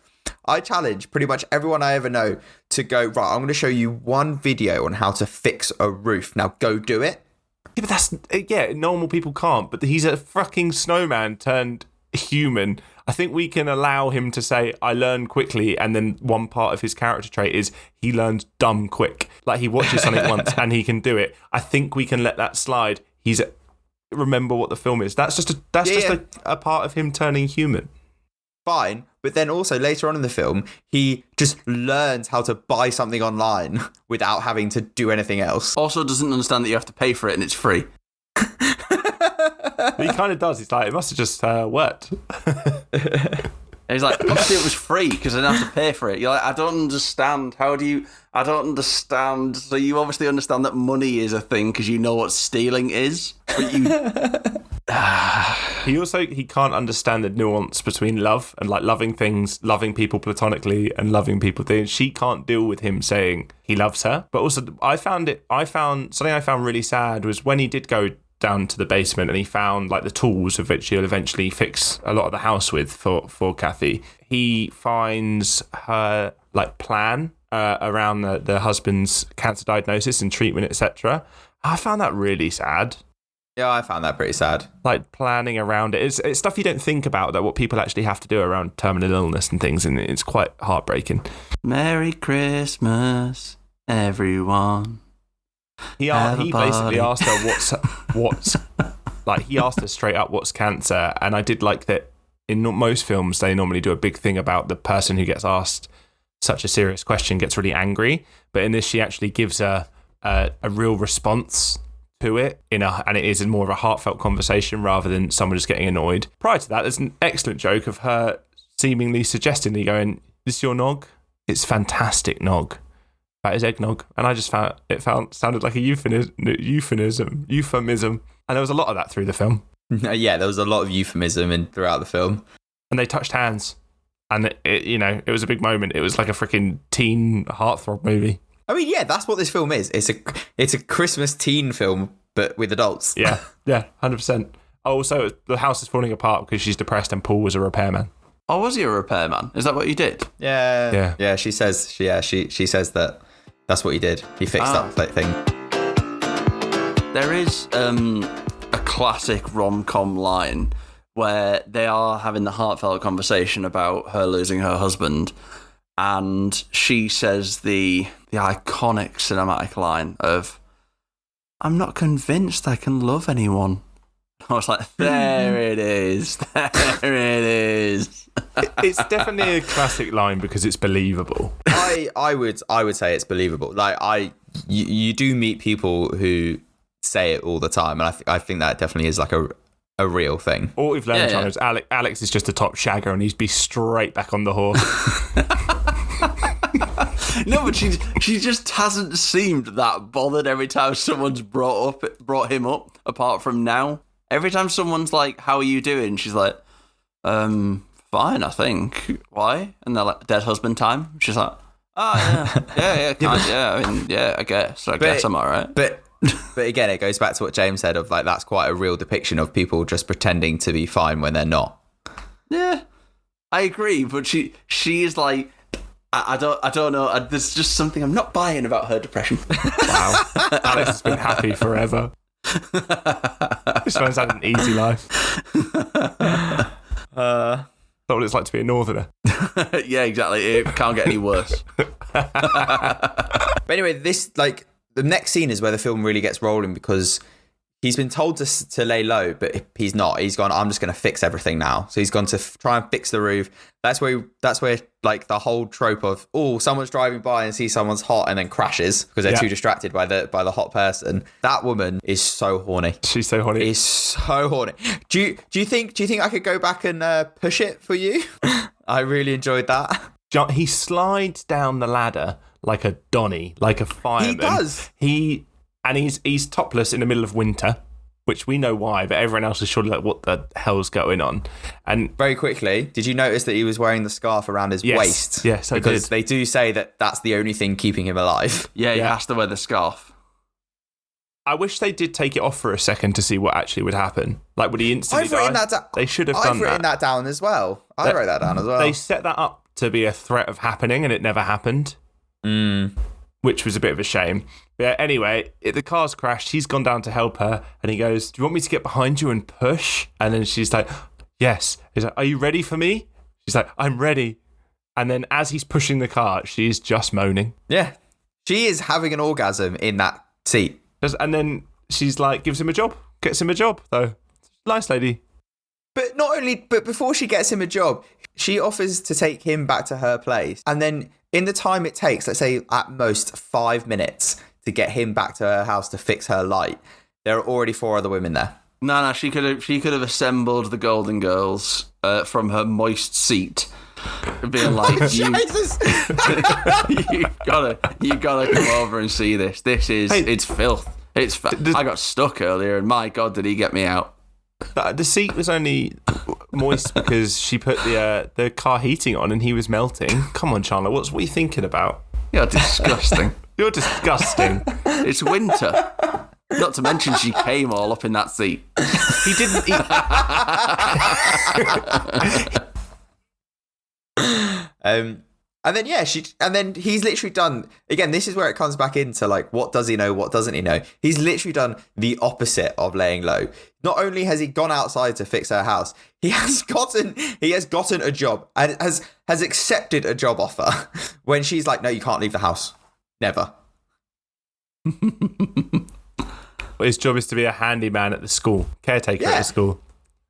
I challenge pretty much everyone I ever know to go, right, I'm going to show you one video on how to fix a roof. Now go do it. Yeah, but normal people can't. But he's a fucking snowman turned human. I think we can allow him to say, I learn quickly, and then one part of his character trait is he learns dumb quick. Like, he watches something once and he can do it. I think we can let that slide. Remember what the film is. That's just a part of him turning human. Fine, but then also later on in the film, he just learns how to buy something online without having to do anything else. Also doesn't understand that you have to pay for it and it's free. But he kind of does. He's like, it must have just worked. And he's like, obviously it was free because I didn't have to pay for it. You're like, I don't understand. I don't understand. So you obviously understand that money is a thing because you know what stealing is. But you... He can't understand the nuance between love and like loving things, loving people platonically and loving people things. She can't deal with him saying he loves her. But also something I found really sad was when he did go down to the basement and he found like the tools of which he'll eventually fix a lot of the house with for Kathy. He finds her like plan around the husband's cancer diagnosis and treatment, etc. I found that really sad. Yeah, I found that pretty sad. Like planning around it. It's stuff you don't think about, that what people actually have to do around terminal illness and things, and it's quite heartbreaking. Merry Christmas, everyone. He basically asked her what's like, he asked her straight up what's cancer, and I did like that in most films they normally do a big thing about the person who gets asked such a serious question gets really angry, but in this she actually gives a real response to it and it is more of a heartfelt conversation rather than someone just getting annoyed. Prior to that, there's an excellent joke of her seemingly suggestingly going, "This your nog? It's fantastic nog. That is eggnog." And I just found it sounded like a euphemism, and there was a lot of that through the film. Yeah, there was a lot of euphemism throughout the film. And they touched hands, and it was a big moment. It was like a freaking teen heartthrob movie. I mean, yeah, that's what this film is. It's a Christmas teen film, but with adults. Yeah, 100%. Also, the house is falling apart because she's depressed and Paul was a repairman. Oh, was he a repairman? Is that what you did? Yeah. She says she says that That's what he did. He fixed up that thing. There is a classic rom-com line where they are having the heartfelt conversation about her losing her husband, and she says the iconic cinematic line of, "I'm not convinced I can love anyone." I was like, there it is. There it is. It's definitely a classic line because it's believable. I would say it's believable. Like you do meet people who say it all the time, and I think that definitely is like a real thing. All we've learned, Chandler, is Alex is just a top shagger, and he'd be straight back on the horse. No, but she just hasn't seemed that bothered every time someone's brought him up. Apart from now, every time someone's like, "How are you doing?" she's like, "Fine, I think. Why?" And they're like, "Dead husband time." She's like, "Oh yeah, I guess I'm alright." But again, it goes back to what James said of like that's quite a real depiction of people just pretending to be fine when they're not. Yeah, I agree, but she is like, I don't know. There's just something I'm not buying about her depression. Wow, Alex has been happy forever. This man's had an easy life. Not what it's like to be a northerner. Yeah, exactly. It can't get any worse. But anyway, this like the next scene is where the film really gets rolling because he's been told to lay low, but he's not. He's gone, "I'm just going to fix everything now." So he's gone to try and fix the roof. That's where like the whole trope of, oh, someone's driving by and sees someone's hot and then crashes because they're too distracted by the hot person. That woman is so horny. She's so horny. Is so horny. Do you think I could go back and push it for you? I really enjoyed that. He slides down the ladder like a Donny, like a fireman. He does. He's topless in the middle of winter, which we know why, but everyone else is surely like, what the hell's going on? And very quickly, did you notice that he was wearing the scarf around his waist? Yes, I did. Because they do say that that's the only thing keeping him alive. Yeah, he has to wear the scarf. I wish they did take it off for a second to see what actually would happen. Like, would he instantly die? They should have done that. I've written that down as well. I wrote that down as well. They set that up to be a threat of happening, and it never happened. Which was a bit of a shame. But yeah, anyway, the car's crashed. He's gone down to help her, and he goes, "Do you want me to get behind you and push?" And then she's like, "Yes." He's like, "Are you ready for me?" She's like, "I'm ready." And then as he's pushing the car, she's just moaning. Yeah. She is having an orgasm in that seat. And then she's like, gives him a job. Gets him a job, though. Nice lady. But before she gets him a job, she offers to take him back to her place. And then in the time it takes, let's say at most 5 minutes to get him back to her house to fix her light, there are already 4 other women there. No, she could have assembled the Golden Girls from her moist seat, being like, Jesus! "You've gotta come over and see this. It's filth. I got stuck earlier, and my God, did he get me out." The seat was only moist because she put the car heating on and he was melting. Come on, Chandler, what are you thinking about? You're disgusting. You're disgusting. It's winter. Not to mention she came all up in that seat. He didn't eat. And then he's literally done, again, this is where it comes back into like, what does he know, what doesn't he know? He's literally done the opposite of laying low. Not only has he gone outside to fix her house, he has gotten a job and has accepted a job offer when she's like, "No, you can't leave the house. Never." His job is to be a handyman at the school, caretaker at the school.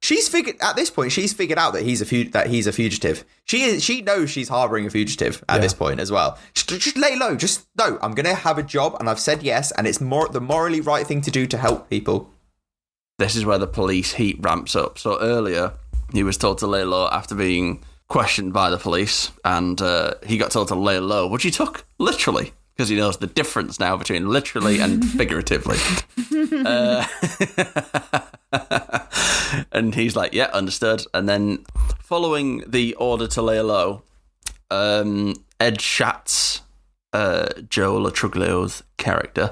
She's figured out that he's a fugitive. She knows she's harboring a fugitive at this point as well. Just lay low. Just no. I'm gonna have a job, and I've said yes, and it's the morally right thing to do to help people. This is where the police heat ramps up. So earlier, he was told to lay low after being questioned by the police, and he got told to lay low, which he took literally, because he knows the difference now between literally and figuratively. And he's like, "Yeah, understood." And then, following the order to lay low, Ed Schatz, Joe Latruglio's character,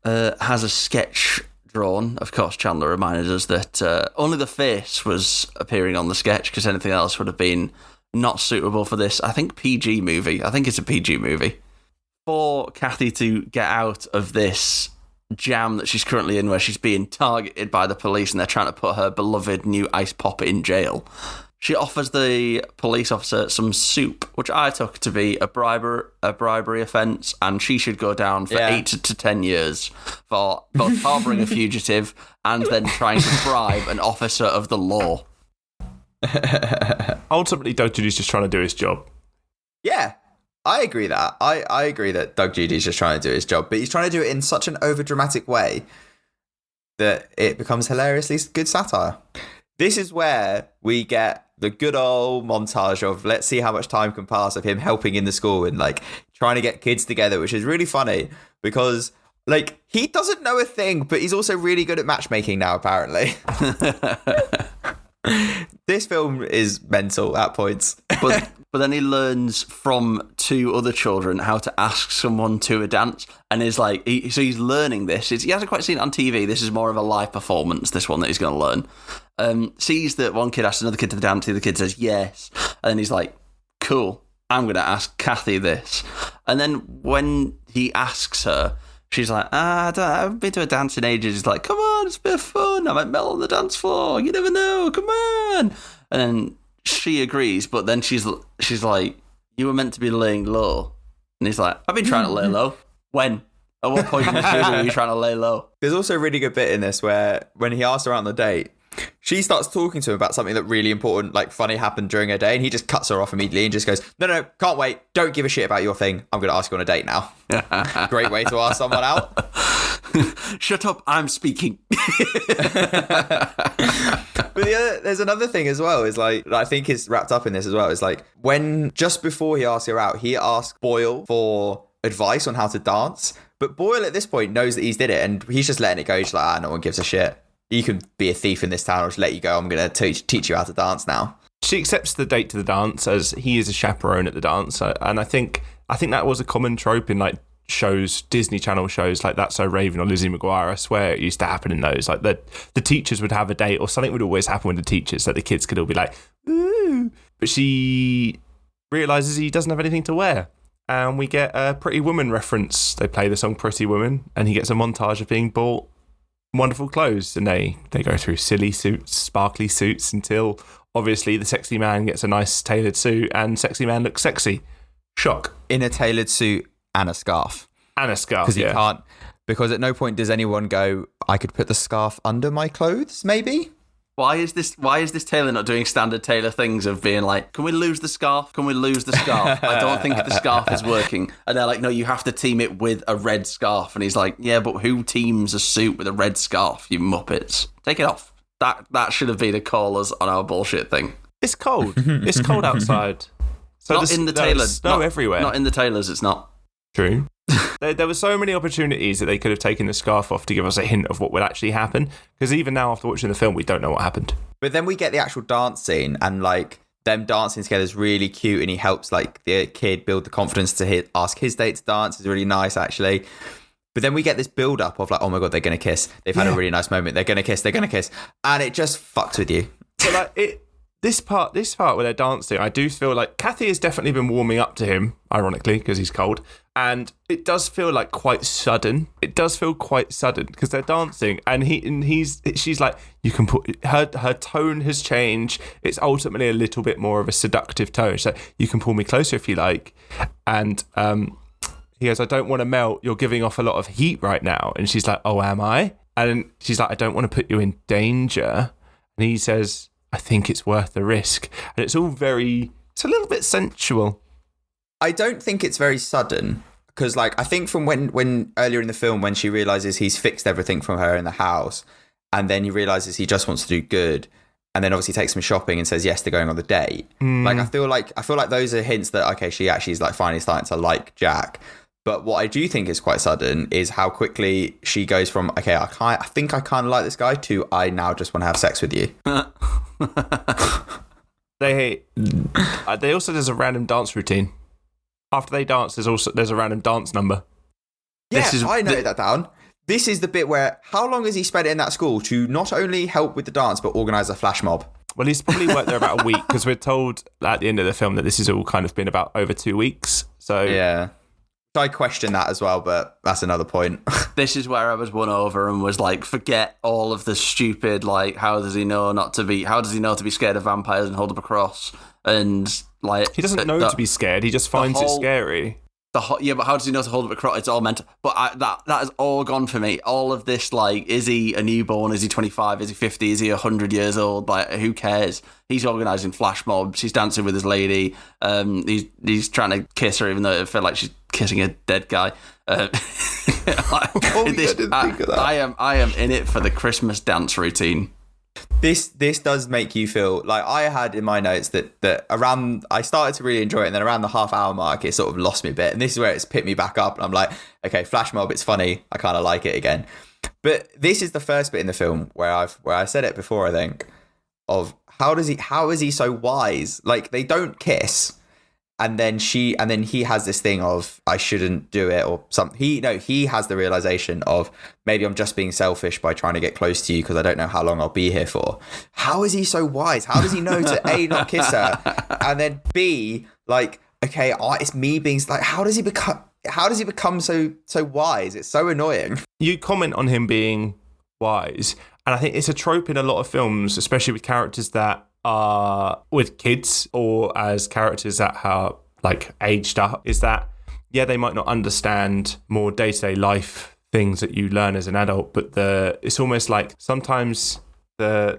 has a sketch drawn. Of course, Chandler reminded us that only the face was appearing on the sketch because anything else would have been not suitable for this, I think, PG movie. I think it's a PG movie. for Kathy to get out of this jam that she's currently in, where she's being targeted by the police and they're trying to put her beloved new ice pop in jail, she offers the police officer some soup, which I took to be a bribery offence, and she should go down for 8 to 10 years for both harbouring a fugitive and then trying to bribe an officer of the law. Ultimately, Doug Judy's just trying to do his job. Yeah, I agree that. I agree that Doug Judy's just trying to do his job, but he's trying to do it in such an overdramatic way that it becomes hilariously good satire. This is where we get the good old montage of let's see how much time can pass of him helping in the school and like trying to get kids together, which is really funny because like he doesn't know a thing, but he's also really good at matchmaking now, apparently. This film is mental at points. But then he learns from 2 other children how to ask someone to a dance, and is like, so he's learning this. He hasn't quite seen it on TV. This is more of a live performance, this one that he's going to learn. Sees that one kid asks another kid to the dance, the other kid says yes, and then he's like, cool, I'm going to ask Kathy this. And then when he asks her, she's like, I haven't been to a dance in ages. He's like, come on, it's a bit of fun. I might melt on the dance floor. You never know. Come on. And then she agrees, but then she's like, you were meant to be laying low. And he's like, I've been trying to lay low. When? At what point in this movie are you trying to lay low? There's also a really good bit in this where when he asks her out on the date, she starts talking to him about something that really important, like funny, happened during her day, and he just cuts her off immediately and just goes, no, can't wait. Don't give a shit about your thing. I'm going to ask you on a date now. Great way to ask someone out. Shut up, I'm speaking. But there's another thing as well, is like, I think is wrapped up in this as well, is like when just before he asks her out, he asks Boyle for advice on how to dance. But Boyle at this point knows that he's did it, and he's just letting it go. He's like, no one gives a shit. You can be a thief in this town, or just let you go. I'm going to teach you how to dance now. She accepts the date to the dance as he is a chaperone at the dance, and I think that was a common trope in like shows, Disney Channel shows like That's So Raven or Lizzie McGuire. I swear it used to happen in those. Like the teachers would have a date, or something would always happen with the teachers, so the kids could all be like, ooh. But she realizes he doesn't have anything to wear. And we get a Pretty Woman reference. They play the song Pretty Woman, and he gets a montage of being bought wonderful clothes, and they go through silly suits, sparkly suits, until obviously the sexy man gets a nice tailored suit, and sexy man looks sexy. Shock. In a tailored suit and a scarf. And a scarf, because he can't. Because at no point does anyone go, I could put the scarf under my clothes, maybe? Why is this tailor not doing standard tailor things of being like, can we lose the scarf? Can we lose the scarf? I don't think the scarf is working. And they're like, no, you have to team it with a red scarf. And he's like, yeah, but who teams a suit with a red scarf, you muppets? Take it off. That should have been a call us on our bullshit thing. It's cold. It's cold outside. So not in the tailor. Snow everywhere. Not in the tailors, it's not. True. There were so many opportunities that they could have taken the scarf off to give us a hint of what would actually happen. Because even now, after watching the film, we don't know what happened. But then we get the actual dance scene, and like them dancing together is really cute, and he helps like the kid build the confidence to ask his date to dance. It's really nice, actually. But then we get this build up of like, oh my god, they're gonna kiss. They've had a really nice moment. They're gonna kiss, and it just fucks with you. So like this part where they're dancing, I do feel like Kathy has definitely been warming up to him, ironically, because he's cold. And it does feel like quite sudden. It does feel quite sudden because they're dancing, and she's like, you can put her tone has changed. It's ultimately a little bit more of a seductive tone. So you can pull me closer if you like. And he goes, I don't want to melt. You're giving off a lot of heat right now. And she's like, oh, am I? And she's like, I don't want to put you in danger. And he says, I think it's worth the risk. And it's a little bit sensual. I don't think it's very sudden, because like I think from when earlier in the film, when she realizes he's fixed everything from her in the house, and then he realizes he just wants to do good, and then obviously takes him shopping and says yes, they're going on the date. Like I feel like those are hints that okay, she actually is like finally starting to like Jack. But what I do think is quite sudden is how quickly she goes from okay, I think I kind of like this guy to I now just want to have sex with you. They also there's a random dance routine. After they dance, there's a random dance number. Yeah, I noted that down. This is the bit where how long has he spent in that school to not only help with the dance but organise a flash mob? Well, he's probably worked there about a week, because we're told at the end of the film that this has all kind of been about over 2 weeks. So yeah, So I question that as well, but that's another point. This is where I was won over and was like, forget all of the stupid, like, how does he know to be scared of vampires and hold up a cross? And like, he doesn't know to be scared. He just finds it scary. But how does he know to hold up a cross? It's all mental. But that has all gone for me. All of this, like, is he a newborn? Is he 25? Is he 50? Is he 100 years old? Like, who cares? He's organising flash mobs. He's dancing with his lady. He's trying to kiss her, even though it felt like she's kissing a dead guy. I didn't think of that. I am in it for the Christmas dance routine. This does make you feel like I had in my notes that around I started to really enjoy it, and then around the half-hour mark it sort of lost me a bit, and this is where it's picked me back up, and I'm like, okay, flash mob, it's funny, I kind of like it again. But this is the first bit in the film where I said it before, I think, of how is he so wise? Like, they don't kiss, and then he has this thing of I shouldn't do it or something. He has the realization of maybe I'm just being selfish by trying to get close to you because I don't know how long I'll be here for. How is he so wise? How does he know to A, not kiss her, and then B, like, okay, it's me being like, how does he become so wise? It's so annoying. You comment on him being wise, and I think it's a trope in a lot of films, especially with characters that are with kids or as characters that are like aged up, is that they might not understand more day-to-day life things that you learn as an adult, but it's almost like sometimes the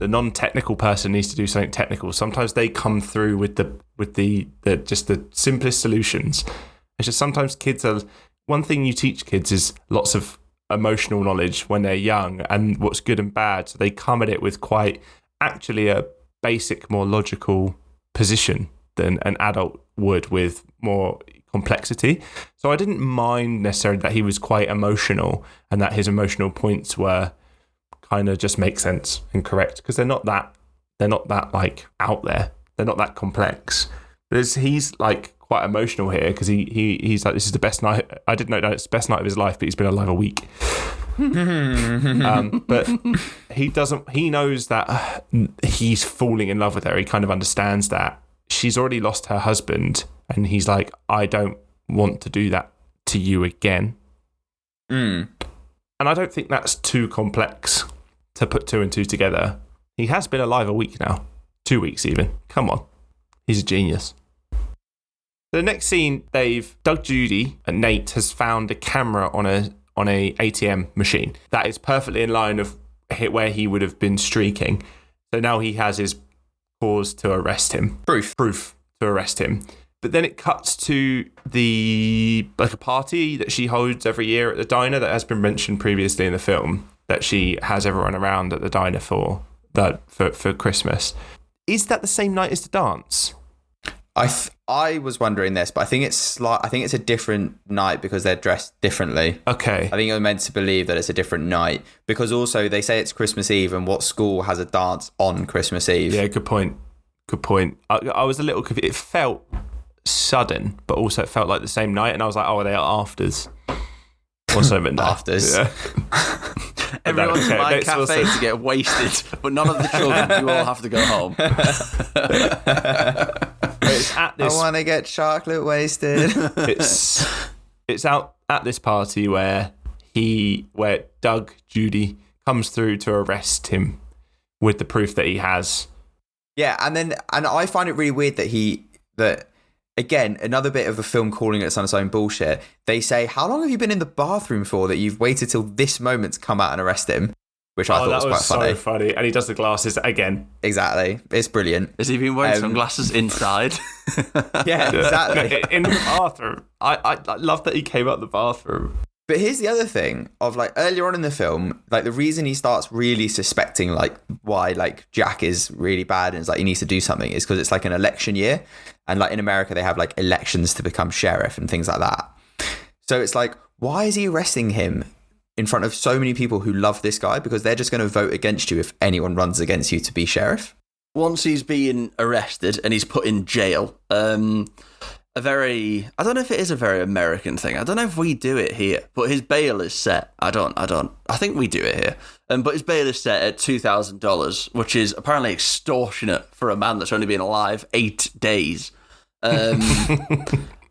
non-technical person needs to do something technical. Sometimes they come through with the just the simplest solutions. It's just sometimes kids are, one thing you teach kids is lots of emotional knowledge when they're young and what's good and bad, so they come at it with quite actually a basic, more logical position than an adult would with more complexity. So I didn't mind necessarily that he was quite emotional and that his emotional points were kind of just make sense and correct, because they're not that like out there. They're not that complex. But he's like quite emotional here because he's like, this is the best night. I didn't know it's the best night of his life, but he's been alive a week. But he knows that he's falling in love with her. He kind of understands that she's already lost her husband, and he's like, I don't want to do that to you again. And I don't think that's too complex to put two and two together. He has been alive a week now, 2 weeks even. Come on, he's a genius. The next scene, Doug Judy and Nate has found a camera on a ATM machine that is perfectly in line of where he would have been streaking. So now he has his cause to arrest him. Proof to arrest him. But then it cuts to a party that she holds every year at the diner that has been mentioned previously in the film, that she has everyone around at the diner for Christmas. Is that the same night as the dance? I was wondering this, but I think it's a different night because they're dressed differently. Okay. I think you're meant to believe that it's a different night because also they say it's Christmas Eve, and what school has a dance on Christmas Eve? Yeah, good point. I was a little confused. It felt sudden, but also it felt like the same night, and I was like, oh, they are afters. Or something. Afters. Yeah. Everyone's in my cafe to get wasted, but none of the children. You all have to go home. I want to get chocolate wasted. It's out at this party where Doug Judy comes through to arrest him with the proof that he has. Yeah, and I find it really weird that again, another bit of the film calling it on its own bullshit. They say, how long have you been in the bathroom for that you've waited till this moment to come out and arrest him? Which I thought was quite funny. So funny. And he does the glasses again. Exactly. It's brilliant. Has he been wearing sunglasses inside? Yeah, exactly. In the bathroom. I love that he came out the bathroom. But here's the other thing of like earlier on in the film, like the reason he starts really suspecting like why like Jack is really bad and it's like he needs to do something is because it's like an election year. And like in America, they have like elections to become sheriff and things like that. So it's like, why is he arresting him in front of so many people who love this guy? Because they're just going to vote against you if anyone runs against you to be sheriff. Once he's being arrested and he's put in jail, I don't know if it is a very American thing. I don't know if we do it here, but his bail is set. I think we do it here. But his bail is set at $2,000, which is apparently extortionate for a man that's only been alive 8 days.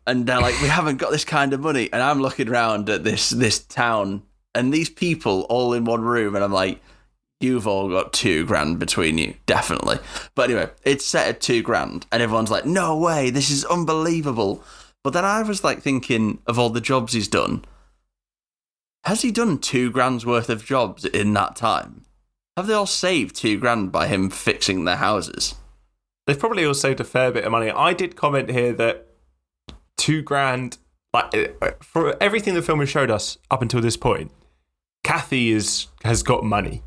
And they're like, we haven't got this kind of money. And I'm looking around at this town and these people all in one room. And I'm like, you've all got $2,000 between you, definitely. But anyway, it's set at $2,000 and everyone's like, no way, this is unbelievable. But then I was like thinking of all the jobs he's done. Has he done $2,000 worth of jobs in that time? Have they all saved $2,000 by him fixing their houses? They've probably all saved a fair bit of money. I did comment here that $2,000, like for everything the film has showed us up until this point, Kathy has got money.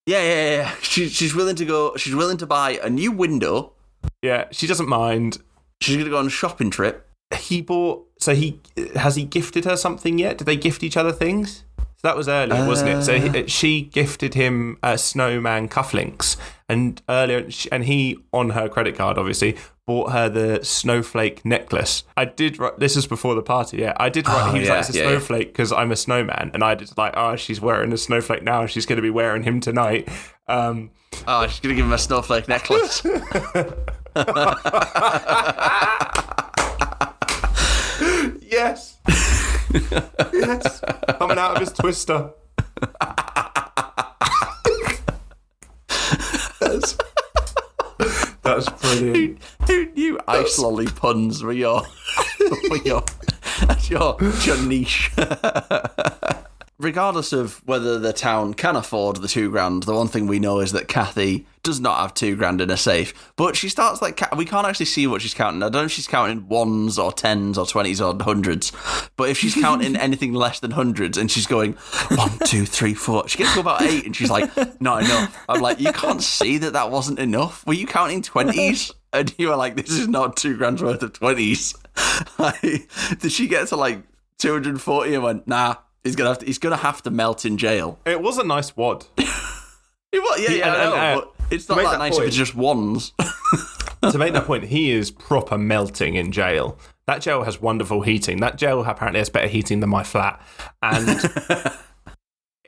Yeah. She's willing to go. She's willing to buy a new window. Yeah, she doesn't mind. She's going to go on a shopping trip. Has he gifted her something yet? Did they gift each other things? So that was earlier, wasn't it? So she gifted him a snowman cufflinks, and earlier, and he, on her credit card, obviously, bought her the snowflake necklace. I did. This was before the party. Yeah, I did. He was like, "It's a snowflake because I'm a snowman," and I did like, "Oh, she's wearing a snowflake now, and she's going to be wearing him tonight." She's going to give him a snowflake necklace. Yes. Yes. Coming out of his twister. That's brilliant. Who knew ice lolly puns were your niche? Regardless of whether the town can afford the $2,000, the one thing we know is that Kathy does not have $2,000 in a safe. But she starts like, we can't actually see what she's counting. I don't know if she's counting ones or tens or 20s or hundreds. But if she's counting anything less than hundreds and she's going 1, 2, 3, 4, she gets to about 8 and she's like, not enough. I'm like, you can't see that wasn't enough. Were you counting 20s? And you were like, this is not $2,000 worth of 20s. Did she get to like 240 and went, nah. He's gonna have to melt in jail. It was a nice wad. I know, but it's not that nice if it's just ones. To make that point, he is proper melting in jail. That jail has wonderful heating. That jail apparently has better heating than my flat. And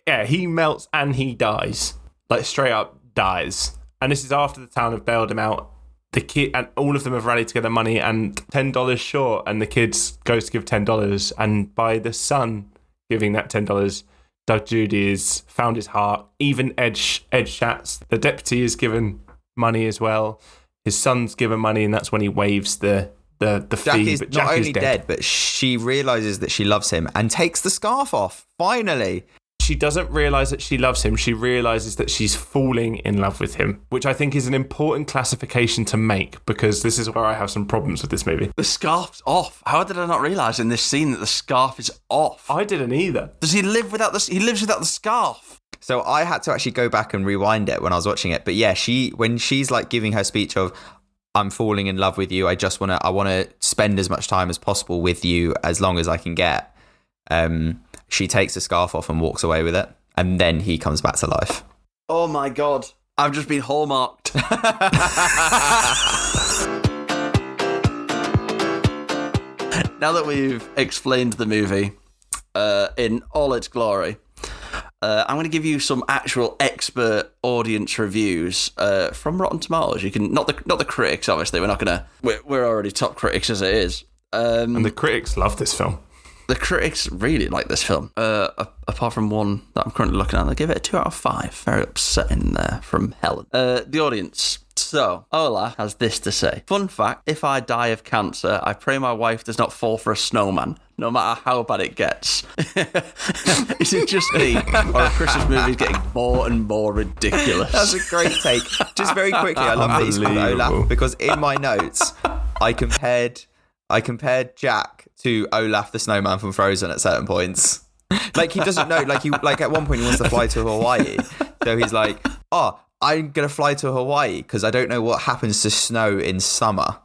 yeah, he melts and he dies. Like straight up dies. And this is after the town have bailed him out. The kid and all of them have rallied together money and $10 short, and the kids goes to give $10, and by the son giving that $10, Doug Judy has found his heart. Even Ed Schatz, the deputy, is given money as well. His son's given money, and that's when he waives the fee. Jack is not only dead, but she realises that she loves him and takes the scarf off, finally. She doesn't realise that she loves him. She realises that she's falling in love with him, which I think is an important classification to make, because this is where I have some problems with this movie. The scarf's off. How did I not realise in this scene that the scarf is off? I didn't either. Does he live without he lives without the scarf? So I had to actually go back and rewind it when I was watching it. But yeah, when she's like giving her speech of, I'm falling in love with you, I want to spend as much time as possible with you as long as I can get. She takes the scarf off and walks away with it, and then he comes back to life. Oh my God. I've just been hallmarked. Now that we've explained the movie in all its glory, I'm going to give you some actual expert audience reviews from Rotten Tomatoes. You can not the critics, obviously. We're already top critics as it is. And the critics love this film. The critics really like this film, apart from one that I'm currently looking at. They give it a 2 out of 5. Very upsetting there from Helen. The audience. So, Ola has this to say. Fun fact, if I die of cancer, I pray my wife does not fall for a snowman, no matter how bad it gets. Is it just me, or are Christmas movies getting more and more ridiculous? That's a great take. Just very quickly, I love that he's called Olaf, because in my notes, I compared Jack to Olaf the snowman from Frozen at certain points. Like, he doesn't know, like at one point he wants to fly to Hawaii. So he's like, oh, I'm going to fly to Hawaii because I don't know what happens to snow in summer.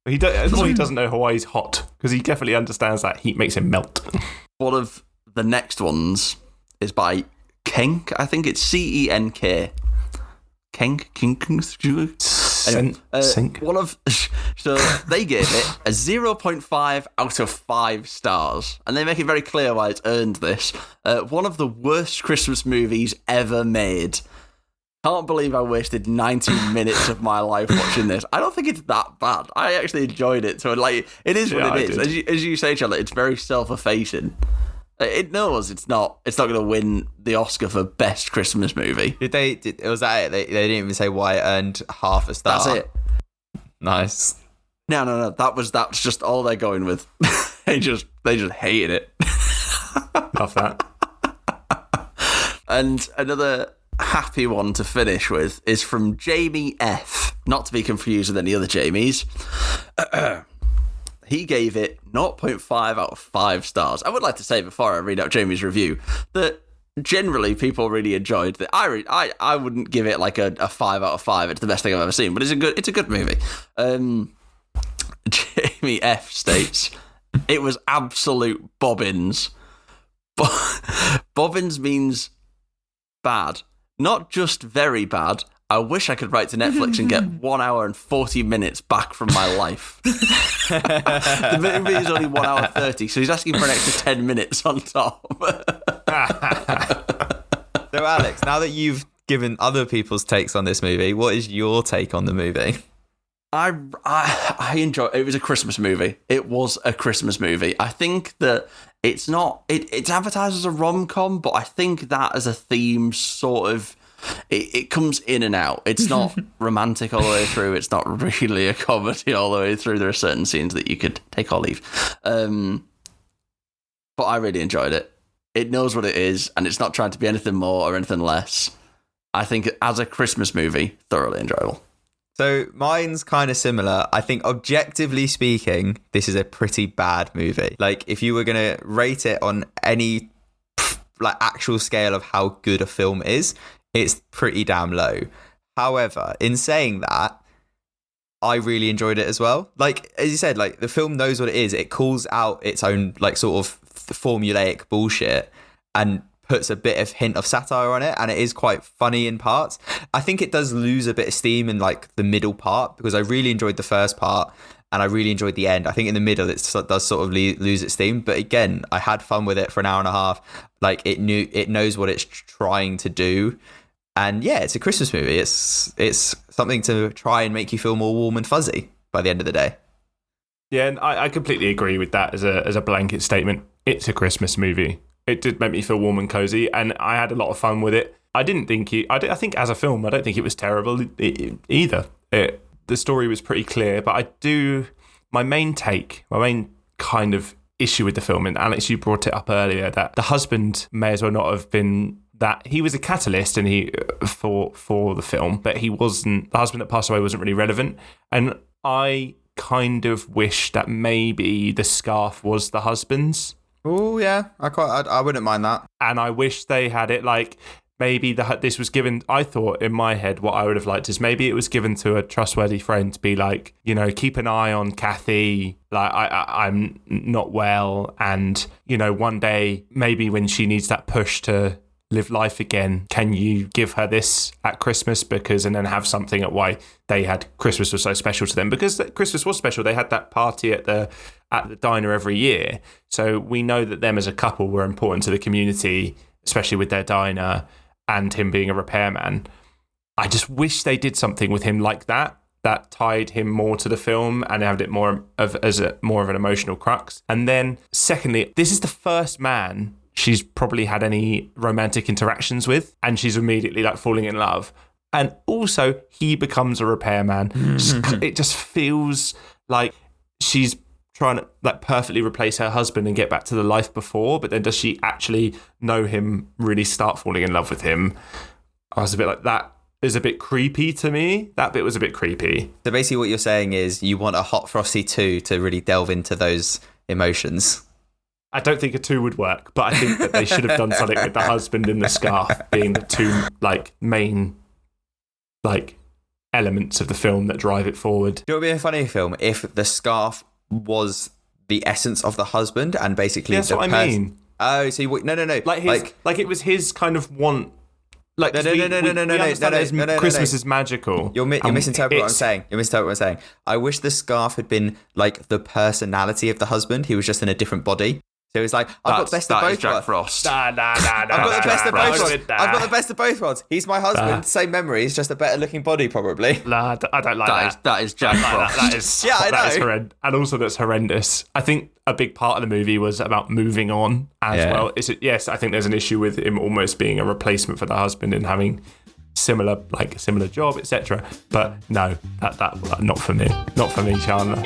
He doesn't know Hawaii's hot, because he definitely understands that heat makes him melt. One of the next ones is by Kenk. I think it's Cenk. So they gave it a 0.5 out of 5 stars, and they make it very clear why it's earned this. One of the worst Christmas movies ever made. Can't believe I wasted 90 minutes of my life watching this. I don't think it's that bad. I actually enjoyed it. So, like, it is what it is. As you say, Chandler, it's very self-effacing. It knows it's not going to win the Oscar for best Christmas movie. Was that it? They didn't even say why it earned half a star. That's it. Nice. No. That's just all they're going with. they just hated it. Love that. And another happy one to finish with is from Jamie F. Not to be confused with any other Jamies. He gave it 0.5 out of 5 stars. I would like to say before I read out Jamie's review that generally people really enjoyed it. I wouldn't give it like a 5 out of 5. It's the best thing I've ever seen, but it's a good movie. Jamie F states it was absolute bobbins. Bobbins means bad, not just very bad. I wish I could write to Netflix and get 1 hour and 40 minutes back from my life. The movie is only 1 hour 30, so he's asking for an extra 10 minutes on top. So, Alex, now that you've given other people's takes on this movie, what is your take on the movie? I enjoy it. It was a Christmas movie. It was a Christmas movie. I think that it's not... It's advertised as a rom-com, but I think that as a theme sort of... It comes in and out. It's not romantic all the way through. It's not really a comedy all the way through. There are certain scenes that you could take or leave. But I really enjoyed it. It knows what it is, and it's not trying to be anything more or anything less. I think as a Christmas movie, thoroughly enjoyable. So mine's kind of similar. I think objectively speaking, this is a pretty bad movie. Like, if you were going to rate it on any like actual scale of how good a film is, it's pretty damn low. However, in saying that, I really enjoyed it as well. Like, as you said, like, the film knows what it is. It calls out its own, like, sort of formulaic bullshit and puts a bit of hint of satire on it, and it is quite funny in parts. I think it does lose a bit of steam in, like, the middle part, because I really enjoyed the first part and I really enjoyed the end. I think in the middle it does sort of lose its steam, but again, I had fun with it for an hour and a half. Like, it knows what it's trying to do. And yeah, it's a Christmas movie. It's something to try and make you feel more warm and fuzzy by the end of the day. Yeah, and I completely agree with that as a blanket statement. It's a Christmas movie. It did make me feel warm and cozy, and I had a lot of fun with it. I think as a film, I don't think it was terrible either. The story was pretty clear, but my main kind of issue with the film, and Alex, you brought it up earlier, that the husband may as well not have been... that he was a catalyst and he for the film, but he wasn't. The husband that passed away wasn't really relevant, and I kind of wish that maybe the scarf was the husband's. Oh yeah, I wouldn't mind that. And I wish they had it like maybe this was given. I thought in my head what I would have liked is maybe it was given to a trustworthy friend to be like, you know, keep an eye on Kathy. Like I'm not well, and you know, one day maybe when she needs that push to live life again, can you give her this at Christmas? And then have something at why Christmas was so special to them, because Christmas was special. They had that party at the diner every year, so we know that them as a couple were important to the community, especially with their diner and him being a repairman. I just wish they did something with him like that tied him more to the film and had it more of an emotional crux. And then secondly, this is the first man she's probably had any romantic interactions with, and she's immediately like falling in love. And also he becomes a repairman. It just feels like she's trying to like perfectly replace her husband and get back to the life before, but then does she actually know him, really start falling in love with him? I was a bit like, that is a bit creepy to me. That bit was a bit creepy. So basically what you're saying is you want a Hot Frosty 2 to really delve into those emotions. I don't think a 2 would work, but I think that they should have done something with the husband and the scarf being the two like main like elements of the film that drive it forward. It would be a funny film if the scarf was the essence of the husband and basically that's what I mean. Oh, so no. Like it was his kind of want. Like no. Christmas is magical. You're misinterpreting what I'm saying. You're misinterpreting what I'm saying. I wish the scarf had been like the personality of the husband. He was just in a different body. So it's like, I've got best of That is both Jack worlds. Frost. I've got the best of both worlds. I've got the best of both worlds. He's my husband, same memories, just a better looking body probably. Nah, I don't like that. That is Jack Frost. That is, Yeah, I that is know. horrendous. And also that's horrendous. I think a big part of the movie was about moving on as well. Yes, I think there's an issue with him almost being a replacement for the husband and having a similar job, etc. But no, that not for me. Not for me, Chandler.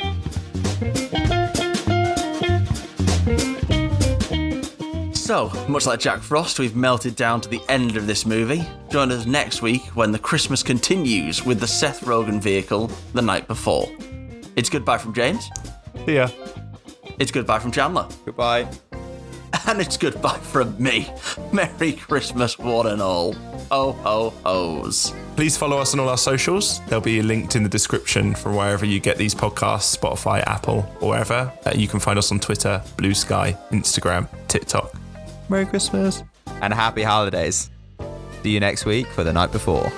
So, much like Jack Frost, we've melted down to the end of this movie. Join us next week when the Christmas continues with the Seth Rogen vehicle, The Night Before. It's goodbye from James. See ya. It's goodbye from Chandler. Goodbye. And it's goodbye from me. Merry Christmas, one and all. Ho, ho, ho's. Please follow us on all our socials. They'll be linked in the description from wherever you get these podcasts, Spotify, Apple, or wherever. You can find us on Twitter, Blue Sky, Instagram, TikTok. Merry Christmas. And happy holidays. See you next week for The Night Before.